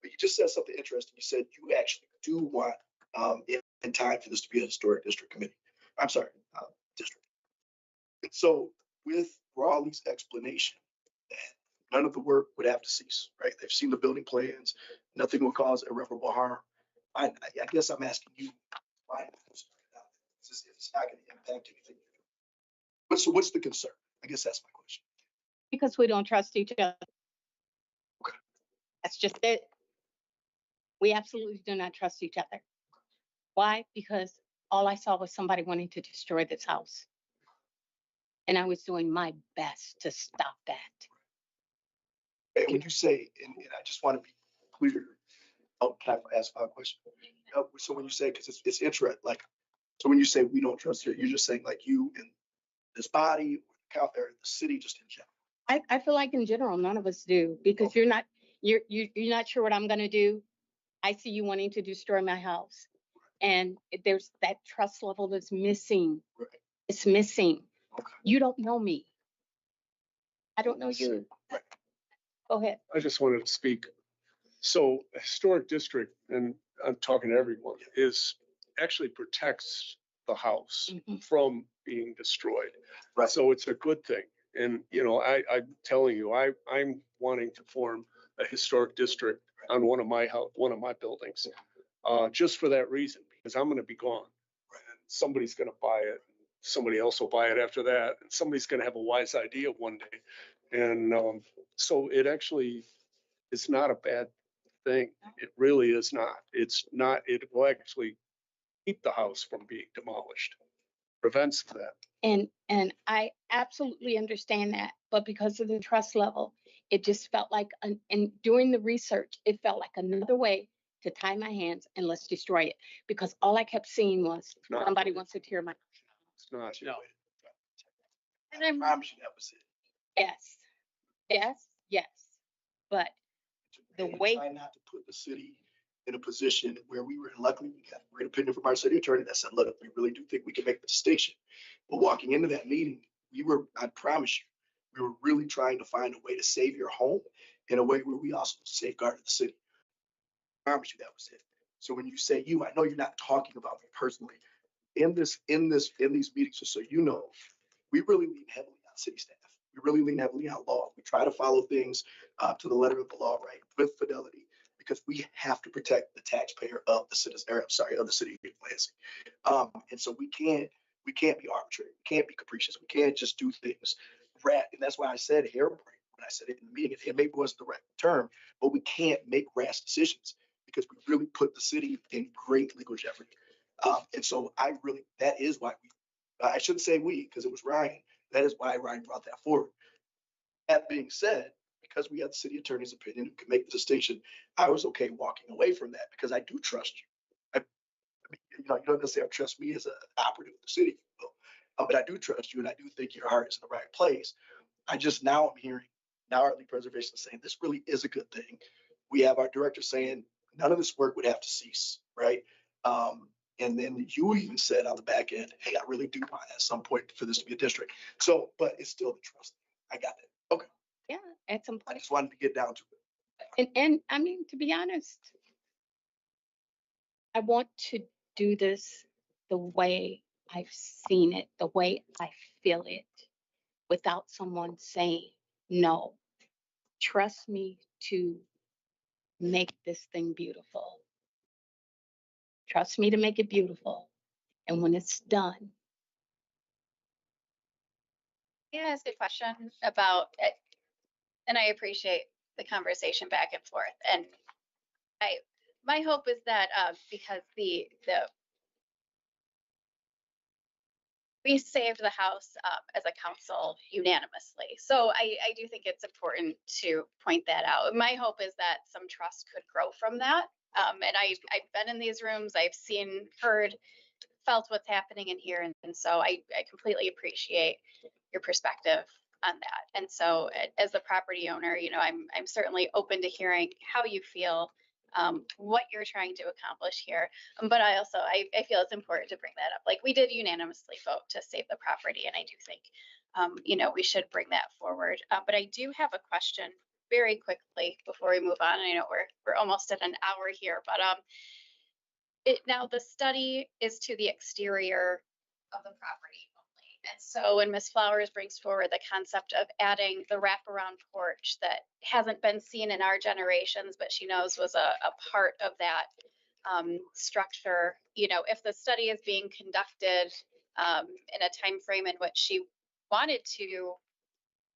But you just said something interesting. You said you actually do want, in time for this to be a historic district committee. I'm sorry, district. And so with Raleigh's explanation that none of the work would have to cease, right? They've seen the building plans, nothing will cause irreparable harm. I guess I'm asking you, why? It's not going to impact anything. What's the concern? I guess that's my question. Because we don't trust each other. Okay. That's just it. We absolutely do not trust each other. Why? Because all I saw was somebody wanting to destroy this house. And I was doing my best to stop that. And when you say, and I just want to be clear, can I ask a question? So when you say, because it's interesting, like, so when you say we don't trust you, you're just saying like you and this body, or the city, just in general. I feel like in general, none of us do, because you're not sure what I'm gonna do. I see you wanting to destroy my house. And there's that trust level that's missing. Right. It's missing. Okay. You don't know me. I don't know you. Right. Go ahead. I just wanted to speak. So a historic district, and I'm talking to everyone, is actually protects the house from being destroyed. Right. So it's a good thing. And, I'm telling you, I'm wanting to form a historic district on one of my buildings, just for that reason, because I'm going to be gone. And somebody's going to buy it. Somebody else will buy it after that. And somebody's going to have a wise idea one day. And so it actually is not a bad thing. It really is not. It's not, it will actually keep the house from being demolished, prevents that. And I absolutely understand that, but because of the trust level, it just felt like, and during the research, it felt like another way to tie my hands and let's destroy it. Because all I kept seeing was somebody wants to tear my house down. It's not. No. And I I'm, promise you that was it. yes, yes, yes. But the And way, try not to put the city in a position where we were, luckily, we got a great opinion from our city attorney that said, look, we really do think we can make the distinction. But walking into that meeting, I promise you, we were really trying to find a way to save your home in a way where we also safeguarded the city. I promise you that was it. So when you say you, I know you're not talking about me personally. In these meetings, just so you know, we really lean heavily on city staff. We really lean heavily on law. We try to follow things to the letter of the law, right, with fidelity, because we have to protect the taxpayer of the citizens, or I'm sorry, of the city of Lansing. And so we can't be arbitrary. We can't be capricious. We can't just do things rat. And that's why I said harebrained when I said it in the meeting. It maybe wasn't the right term, but we can't make rash decisions because we really put the city in great legal jeopardy. And so that is why I shouldn't say we, because it was Ryan. That is why Ryan brought that forward. That being said, because we had the city attorney's opinion, who could make the distinction, I was okay walking away from that because I do trust you. You don't necessarily trust me as an operative of the city, but I do trust you, and I do think your heart is in the right place. I'm hearing our lead preservation is saying this really is a good thing. We have our director saying none of this work would have to cease, right? And then you even said on the back end, hey, I really do want at some point for this to be a district. So, but it's still the trust. I got it. Okay. yeah, at some I point. just wanted to get down to it. And I mean, to be honest, I want to do this the way I've seen it, the way I feel it, without someone saying, no, trust me to make this thing beautiful. Trust me to make it beautiful. And when it's done, Yeah, it's a good question about it. And I appreciate the conversation back and forth. And my hope is that because we saved the House as a council unanimously. So I do think it's important to point that out. My hope is that some trust could grow from that. And I've been in these rooms, I've seen, heard, felt what's happening in here. And so I completely appreciate your perspective on that. And so as the property owner, I'm certainly open to hearing how you feel, what you're trying to accomplish here. But I also, I feel it's important to bring that up. Like, we did unanimously vote to save the property. And I do think, we should bring that forward. But I do have a question very quickly before we move on. I know we're almost at an hour here, but now the study is to the exterior of the property only. And so when Ms. Flowers brings forward the concept of adding the wraparound porch that hasn't been seen in our generations, but she knows was a part of that structure, if the study is being conducted in a time frame in which she wanted to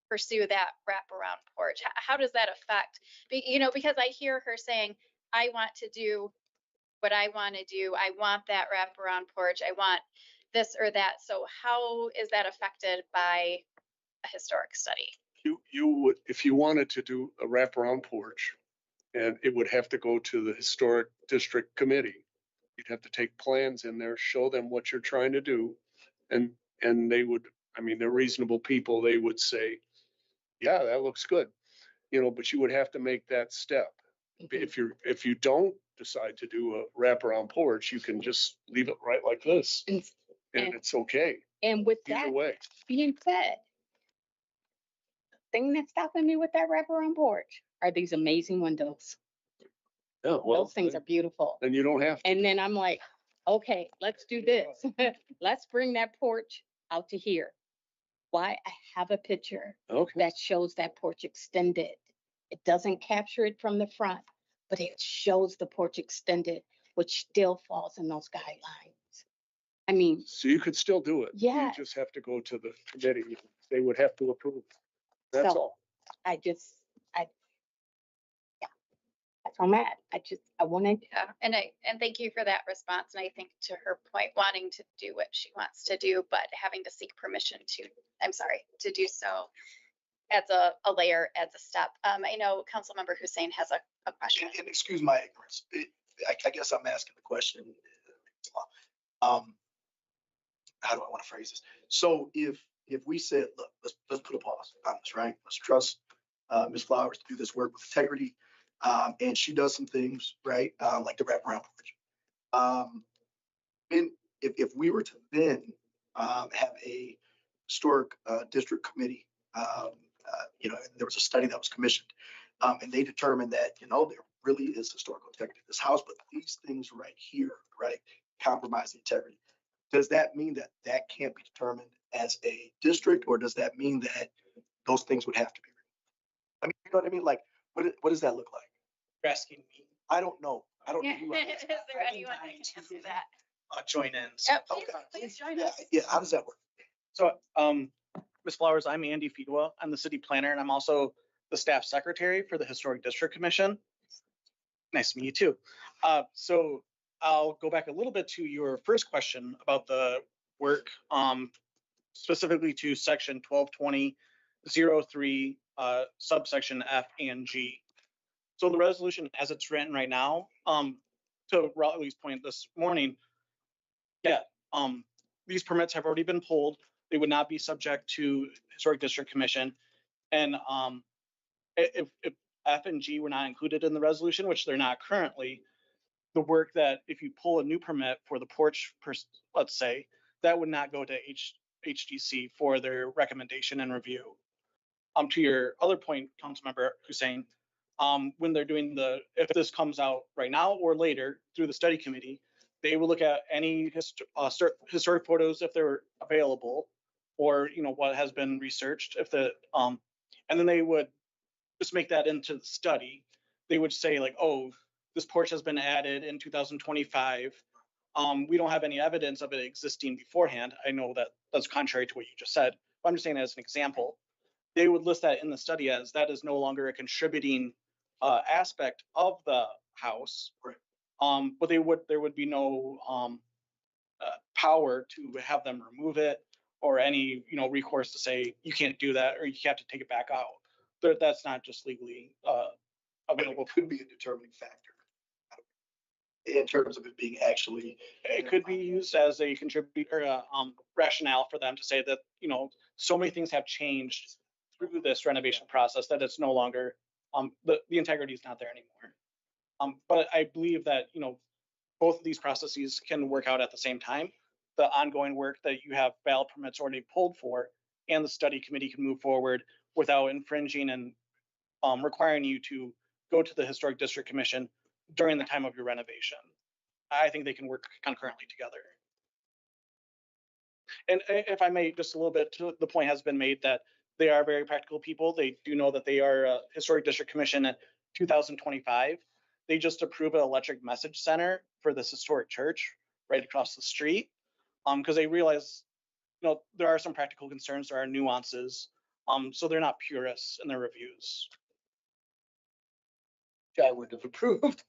pursue that wraparound porch, how does that affect? Because I hear her saying, I want to do what I want to do. I want that wraparound porch. I want this or that. So how is that affected by a historic study? You would, if you wanted to do a wraparound porch, and it would have to go to the historic district committee. You'd have to take plans in there, show them what you're trying to do. And they would, I mean, they're reasonable people. They would say, yeah, that looks good. But you would have to make that step. If you don't decide to do a wraparound porch, you can just leave it right like this. And it's okay. and with Either that way. being said, the thing that's stopping me with that wraparound porch are these amazing windows. Yeah, Those things are beautiful. Then you don't have to. And then I'm like, okay, let's do this. Let's bring that porch out to here. Why? I have a picture Okay. that shows that porch extended. It doesn't capture it from the front, but it shows the porch extended, which still falls in those guidelines. I mean, So you could still do it. yeah. You just have to go to the committee. They would have to approve. That's So all. yeah, that's where I'm at. I wanted, Yeah, and thank you for that response. And I think, to her point, wanting to do what she wants to do, but having to seek permission to do so adds a layer, adds a step. I know Councilmember Hussein has a question. And excuse my ignorance. I guess I'm asking the question. how do I want to phrase this? So if we said, look, let's put a pause on this, right? Let's trust Ms. Flowers to do this work with integrity. And she does some things, right? Like the wraparound porch. And if we were to then have a historic district committee, there was a study that was commissioned, and they determined that, there really is historical integrity in this house, but these things right here, right, compromise the integrity. Does that mean that that can't be determined as a district, or does that mean that those things would have to be? I mean, you know what I mean? Like, what does that look like? You're asking me, I don't know. I don't know. who I'm Is asking. there anyone that can answer that? join in. Yep, Okay. please join Yeah, us. yeah. How does that work? So, Ms. Flowers, I'm Andy Fedua. I'm the city planner and I'm also the staff secretary for the Historic District Commission. Nice to meet you too. So I'll go back a little bit to your first question about the work, specifically to section 1220.03, subsection F and G. So the resolution as it's written right now, to Raleigh's point this morning, yeah, these permits have already been pulled. They would not be subject to Historic District Commission. And if F and G were not included in the resolution, which they're not currently, the work that if you pull a new permit for the porch, let's say, that would not go to HDC for their recommendation and review. To your other point, Councilmember Hussein, when they're doing if this comes out right now or later through the study committee, they will look at any historic photos if they're available, or what has been researched. And then they would just make that into the study. They would say like, oh, this porch has been added in 2025. We don't have any evidence of it existing beforehand. I know that that's contrary to what you just said, but I'm just saying as an example. They would list that in the study as that is no longer a contributing aspect of the house. Right. But there would be no power to have them remove it or any recourse to say you can't do that or you have to take it back out. That's not just legally available. It could be a determining factor in terms of it being actually. It could be used as a contributor rationale for them to say that so many things have changed through this renovation process that it's no longer the integrity is not there anymore. But I believe that both of these processes can work out at the same time. The ongoing work that you have valid permits already pulled for, and the study committee can move forward without infringing and requiring you to go to the Historic District Commission during the time of your renovation. I think they can work concurrently together. And if I may, just a little bit, the point has been made that they are very practical people. They do know that they are a Historic District Commission in 2025. They just approved an electric message center for this historic church right across the street, because they realize, there are some practical concerns, there are nuances, so they're not purists in their reviews. I would have approved.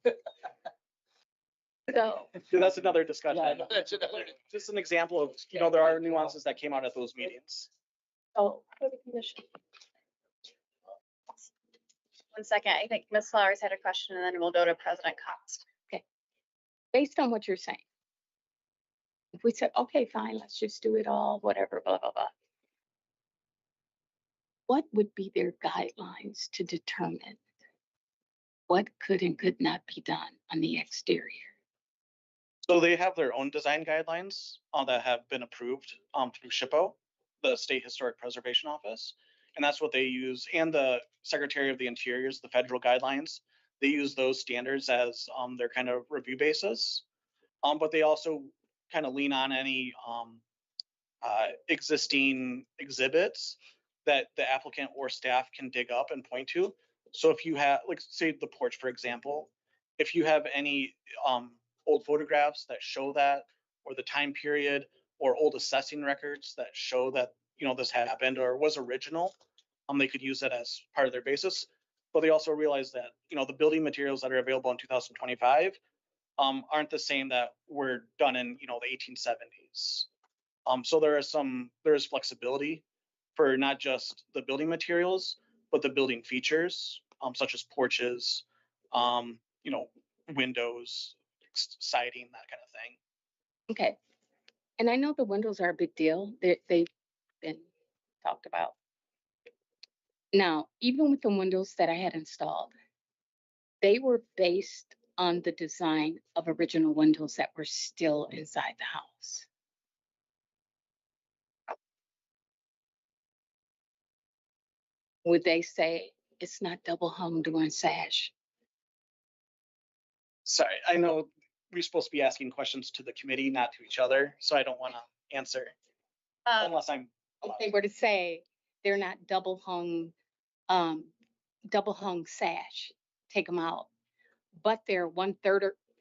So, So that's another discussion. Yeah, that's another. Just an example of, there are nuances that came out at those meetings. so For the commission. 1 second. I think Ms. Flowers had a question and then we'll go to President Cost. based on what you're saying, if we said, okay, fine, let's just do it all, whatever, blah, blah, blah. What would be their guidelines to determine what could and could not be done on the exterior? So they have their own design guidelines that have been approved through SHPO, the State Historic Preservation Office. And that's what they use. And the Secretary of the Interior's, the federal guidelines, they use those standards as their kind of review basis. But they also kind of lean on any existing exhibits that the applicant or staff can dig up and point to. So if you have, like, say the porch, for example, if you have any old photographs that show that, or the time period, or old assessing records that show that, this happened or was original, they could use that as part of their basis. But they also realize that, the building materials that are available in 2025 aren't the same that were done in, the 1870s. So there is flexibility for not just the building materials, but the building features, such as porches, windows, siding, that kind of thing. Okay. And I know the windows are a big deal. They've been talked about. Now, even with the windows that I had installed, they were based on the design of original windows that were still inside the house. Would they say it's not double hung during sash? Sorry, I know we're supposed to be asking questions to the committee, not to each other, so I don't want to answer unless I'm. If they were to say they're not um, double hung sash, take them out. But they're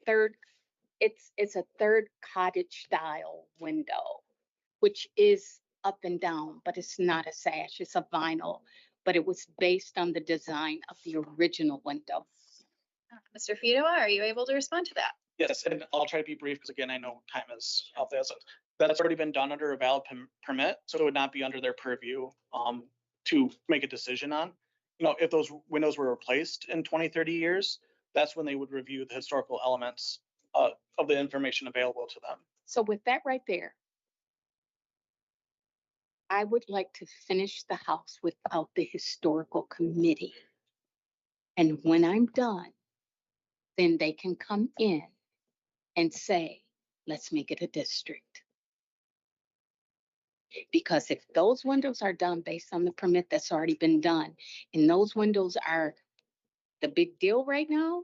third, it's a third cottage style window, which is up and down, but it's not a sash, it's a vinyl, but it was based on the design of the original window. Mr. Fedor, are you able to respond to that? Yes, and I'll try to be brief because again, I know time is of the essence. That's already been done under a valid permit, so it would not be under their purview to make a decision on. You know, if those windows were replaced in 20, 30 years, that's when they would review the historical elements of the information available to them. So with that right there, I would like to finish the house without the historical committee. And when I'm done, then they can come in and say, let's make it a district. Because if those windows are done based on the permit that's already been done, and those windows are the big deal right now,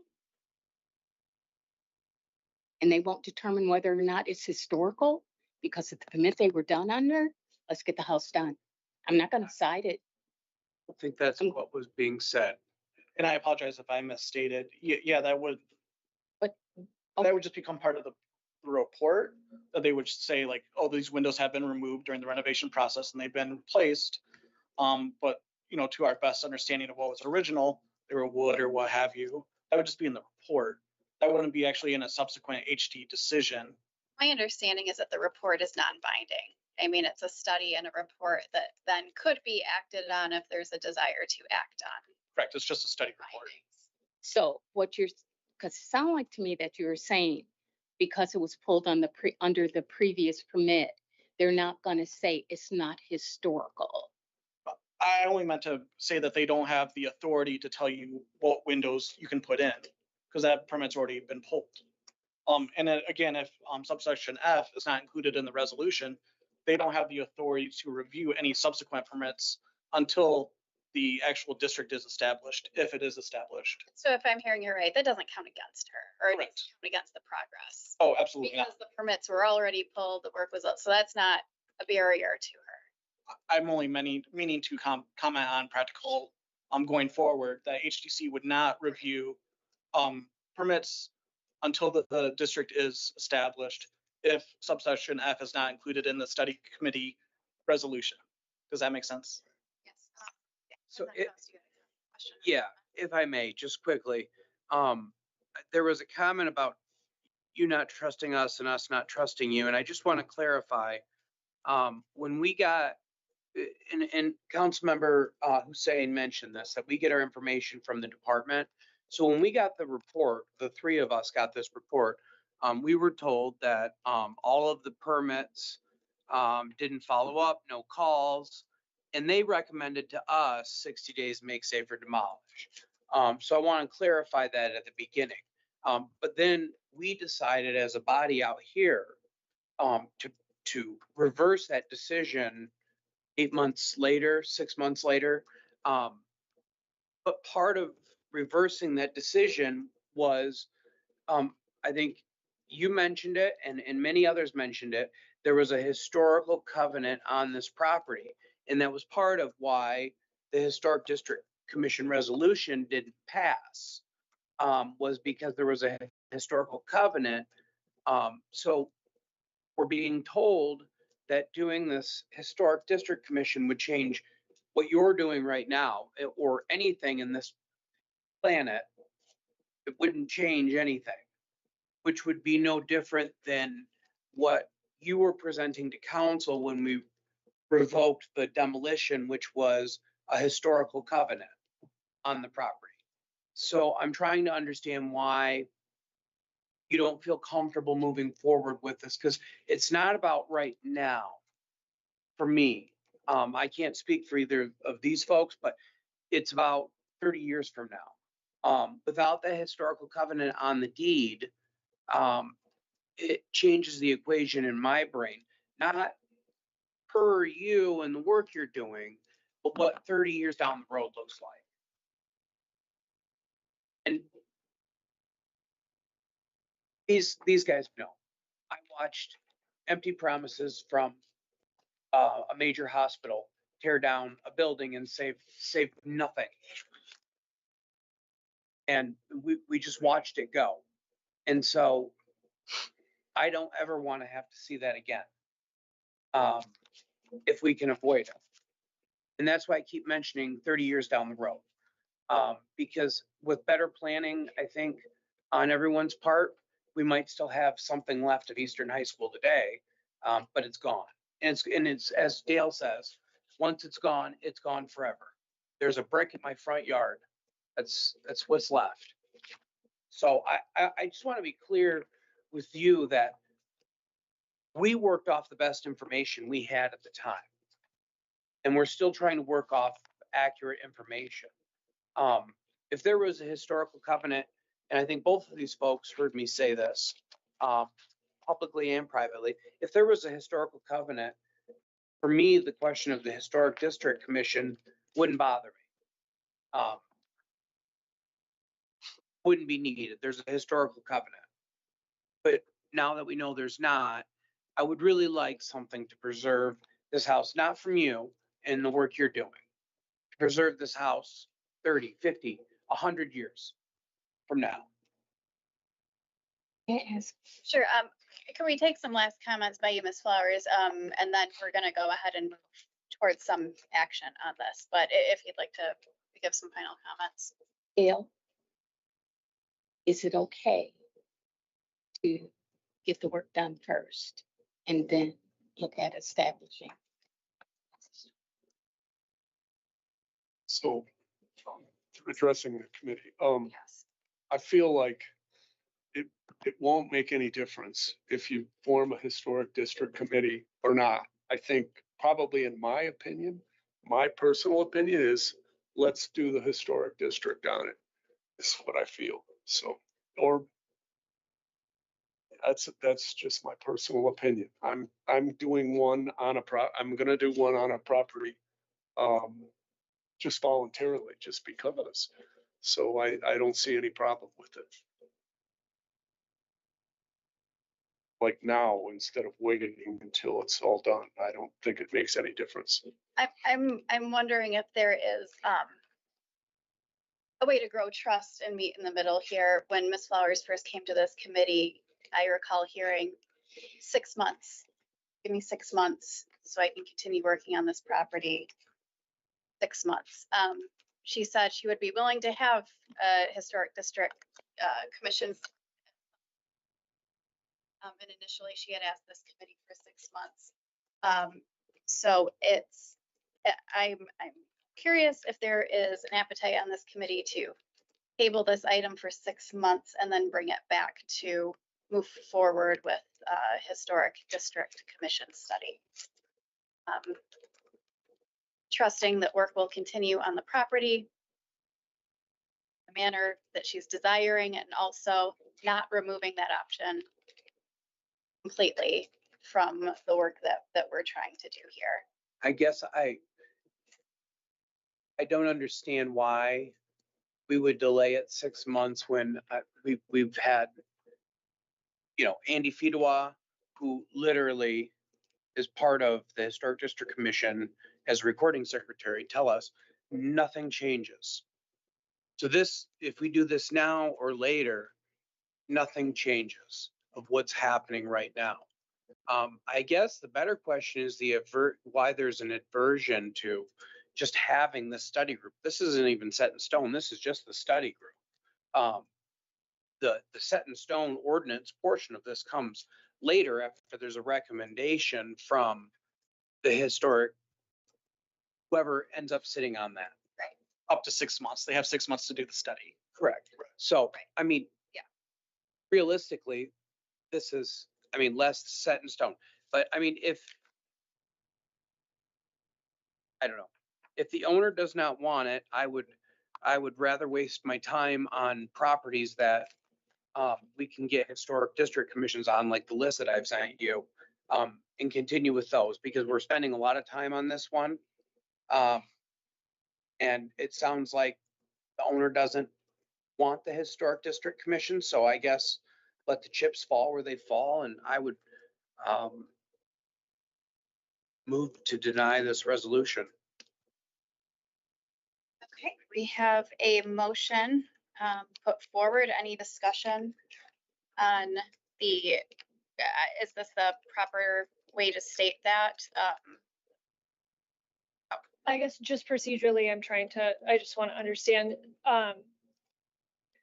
and they won't determine whether or not it's historical, because of the permit they were done under, let's get the house done. I'm not gonna cite it. I think that's what was being said. And I apologize if I misstated. Yeah, that would. But that would just become part of the report that they would say like, oh, these windows have been removed during the renovation process and they've been replaced. But you know, to our best understanding of what was original, they were wood or what have you. That would just be in the report. That wouldn't be actually in a subsequent HT decision. My understanding is that the report is non-binding. I mean, it's a study and a report that then could be acted on if there's a desire to act on. Correct. It's just a study report. so what you're, because it sounded like to me that you were saying, because it was pulled on under the previous permit, they're not gonna say it's not historical. I only meant to say that they don't have the authority to tell you what windows you can put in, because that permit's already been pulled. And then again, if subsection F is not included in the resolution, they don't have the authority to review any subsequent permits until the actual district is established, if it is established. So if I'm hearing you right, that doesn't count against her, or it Correct. doesn't count against the progress. Oh, absolutely not. Because the permits were already pulled, the work was up, so that's not a barrier to her. I'm only meaning to comment on practical, going forward, that HDC would not review permits until the district is established if subsection F is not included in the study committee resolution. Does that make sense? Yes. So And then it, Ross, you had a question. yeah, if I may, just quickly, there was a comment about you not trusting us and us not trusting you, and I just want to clarify, when we got, and Councilmember Hussein mentioned this, that we get our information from the department. So when we got the report, the three of us got this report, we were told that all of the permits didn't follow up, no calls, and they recommended to us 60 days make safe or demolish. So I want to clarify that at the beginning. But then we decided as a body out here to reverse that decision 8 months later, 6 months later. But part of reversing that decision was, I think you mentioned it and many others mentioned it, there was a historical covenant on this property. And that was part of why the Historic District Commission resolution didn't pass, was because there was a historical covenant. So we're being told that doing this Historic District Commission would change what you're doing right now, or anything in this planet. It wouldn't change anything, which would be no different than what you were presenting to council when we revoked the demolition, which was a historical covenant on the property. So I'm trying to understand why you don't feel comfortable moving forward with this, because it's not about right now. For me, I can't speak for either of these folks, but it's about 30 years from now. Without the historical covenant on the deed, it changes the equation in my brain, not per you and the work you're doing, but what 30 years down the road looks like. And these guys know. I watched empty promises from a major hospital tear down a building and save nothing. And we just watched it go. And so I don't ever want to have to see that again, if we can avoid it. And that's why I keep mentioning 30 years down the road. Because with better planning, I think on everyone's part, we might still have something left of Eastern High School today, but it's gone. And it's as Dale says, once it's gone forever. There's a brick in my front yard. That's what's left. So I just want to be clear with you that we worked off the best information we had at the time. And we're still trying to work off accurate information. If there was a historical covenant, and I think both of these folks heard me say this, publicly and privately, if there was a historical covenant, for me, the question of the Historic District Commission wouldn't bother me. Wouldn't be needed. There's a historical covenant. But now that we know there's not, I would really like something to preserve this house, not from you and the work you're doing, to preserve this house 30, 50, 100 years from now. Yes. Sure. Can we take some last comments by you, Ms. Flowers? And then we're gonna go ahead and move towards some action on this, but if you'd like to give some final comments. Gail, is it okay to get the work done first and then look at establishing? So addressing the committee, Yes. I feel like it won't make any difference if you form a historic district committee or not. I think probably in my opinion, my personal opinion is let's do the historic district on it. Is what I feel. So, or that's just my personal opinion. I'm doing one on I'm gonna do one on a property, just voluntarily, just because. So I don't see any problem with it. Like now, instead of waiting until it's all done, I don't think it makes any difference. I'm wondering if there is a way to grow trust and meet in the middle here. When Ms. Flowers first came to this committee, I recall hearing 6 months. Give me 6 months so I can continue working on this property. 6 months. She said she would be willing to have a historic district commission. And initially she had asked this committee for 6 months. So I'm curious if there is an appetite on this committee to table this item for 6 months and then bring it back to move forward with historic district commission study. Trusting that work will continue on the property the manner that she's desiring, and also not removing that option completely from the work that we're trying to do here. I guess I don't understand why we would delay it 6 months when we've had, Andy Fidois, who literally is part of the Historic District Commission as recording secretary, tell us nothing changes. So this, if we do this now or later, nothing changes of what's happening right now. I guess the better question is why there's an aversion to just having the study group. This isn't even set in stone. This is just the study group. The set in stone ordinance portion of this comes later after there's a recommendation from the historic, whoever ends up sitting on that. Up to 6 months. They have 6 months to do the study. Correct. So, Right. I mean, Yeah. realistically, this is, I mean, less set in stone. But I mean, I don't know, if the owner does not want it, I would rather waste my time on properties that we can get historic district commissions on, like the list that I've sent you, and continue with those, because we're spending a lot of time on this one. And it sounds like the owner doesn't want the historic district commission, so I guess let the chips fall where they fall, and I would move to deny this resolution. Okay, we have a motion put forward. Any discussion on the, is this the proper way to state that? I guess just procedurally, I just want to understand.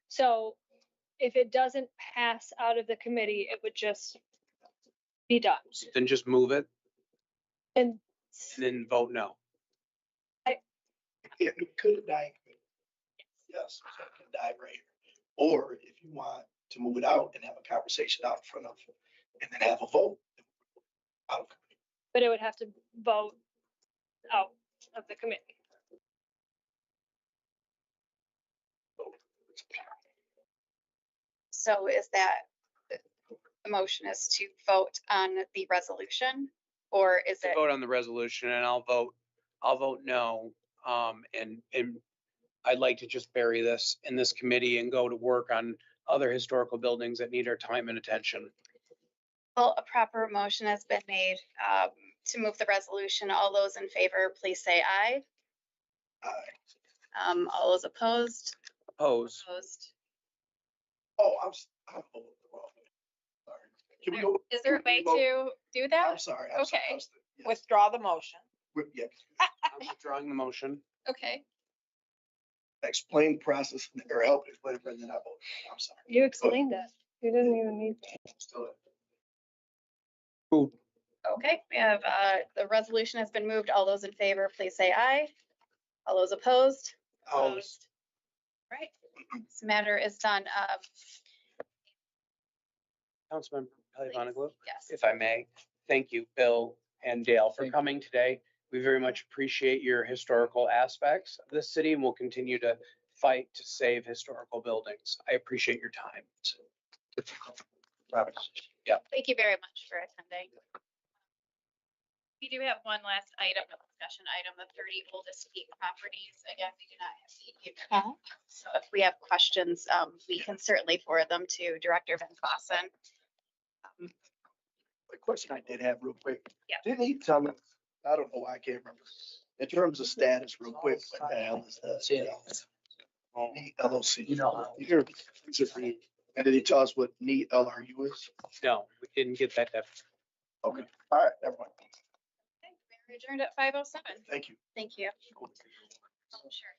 So if it doesn't pass out of the committee, it would just be done. Then just move it And and then vote no. Yeah, it could die. Yes, so it can die right here. Or if you want to move it out and have a conversation out in front of, and then have a vote. Out of committee. but it would have to vote out of the committee. So is that, the motion is to vote on the resolution, or is To it? vote on the resolution, and I'll vote no. And I'd like to just bury this in this committee and go to work on other historical buildings that need our time and attention. Well, a proper motion has been made to move the resolution. All those in favor, please say aye. Aye. All those opposed? Oppose. Opposed. Oh, I'm voting the wrong way. Sorry. Can we go? Is there a can we way vote? to do that? I'm sorry. I'm sorry. Okay. Yes. Withdraw the motion. Yeah. I'm withdrawing the motion. Okay. Explain process or help explain, and then I vote. I'm sorry. You explained it. You didn't even need. Still. Okay, we have, the resolution has been moved. All those in favor, please say aye. All those opposed? Opposed. Right, this matter is done. Councilmember Ivanoglu, Yes. if I may, thank you, Bill and Dale, for Thank you. coming today. We very much appreciate your historical aspects of this city, and we'll continue to fight to save historical buildings. I appreciate your time. Thank you very much for attending. We do have one last item, a discussion item, the 30 oldest peak properties. Again, we do not have the. So if we have questions, we can certainly forward them to Director Van Clausen. The question I did have real quick. Yeah. Didn't he tell us, I don't know why I can't remember, in terms of status real quick, what the hell is that? Neat LLC. You know. Here, and did he tell us what neat LRU is? No, we didn't get that. Okay, all right, never mind. Okay, we are adjourned at 5:07. Thank you. Thank you. Sure.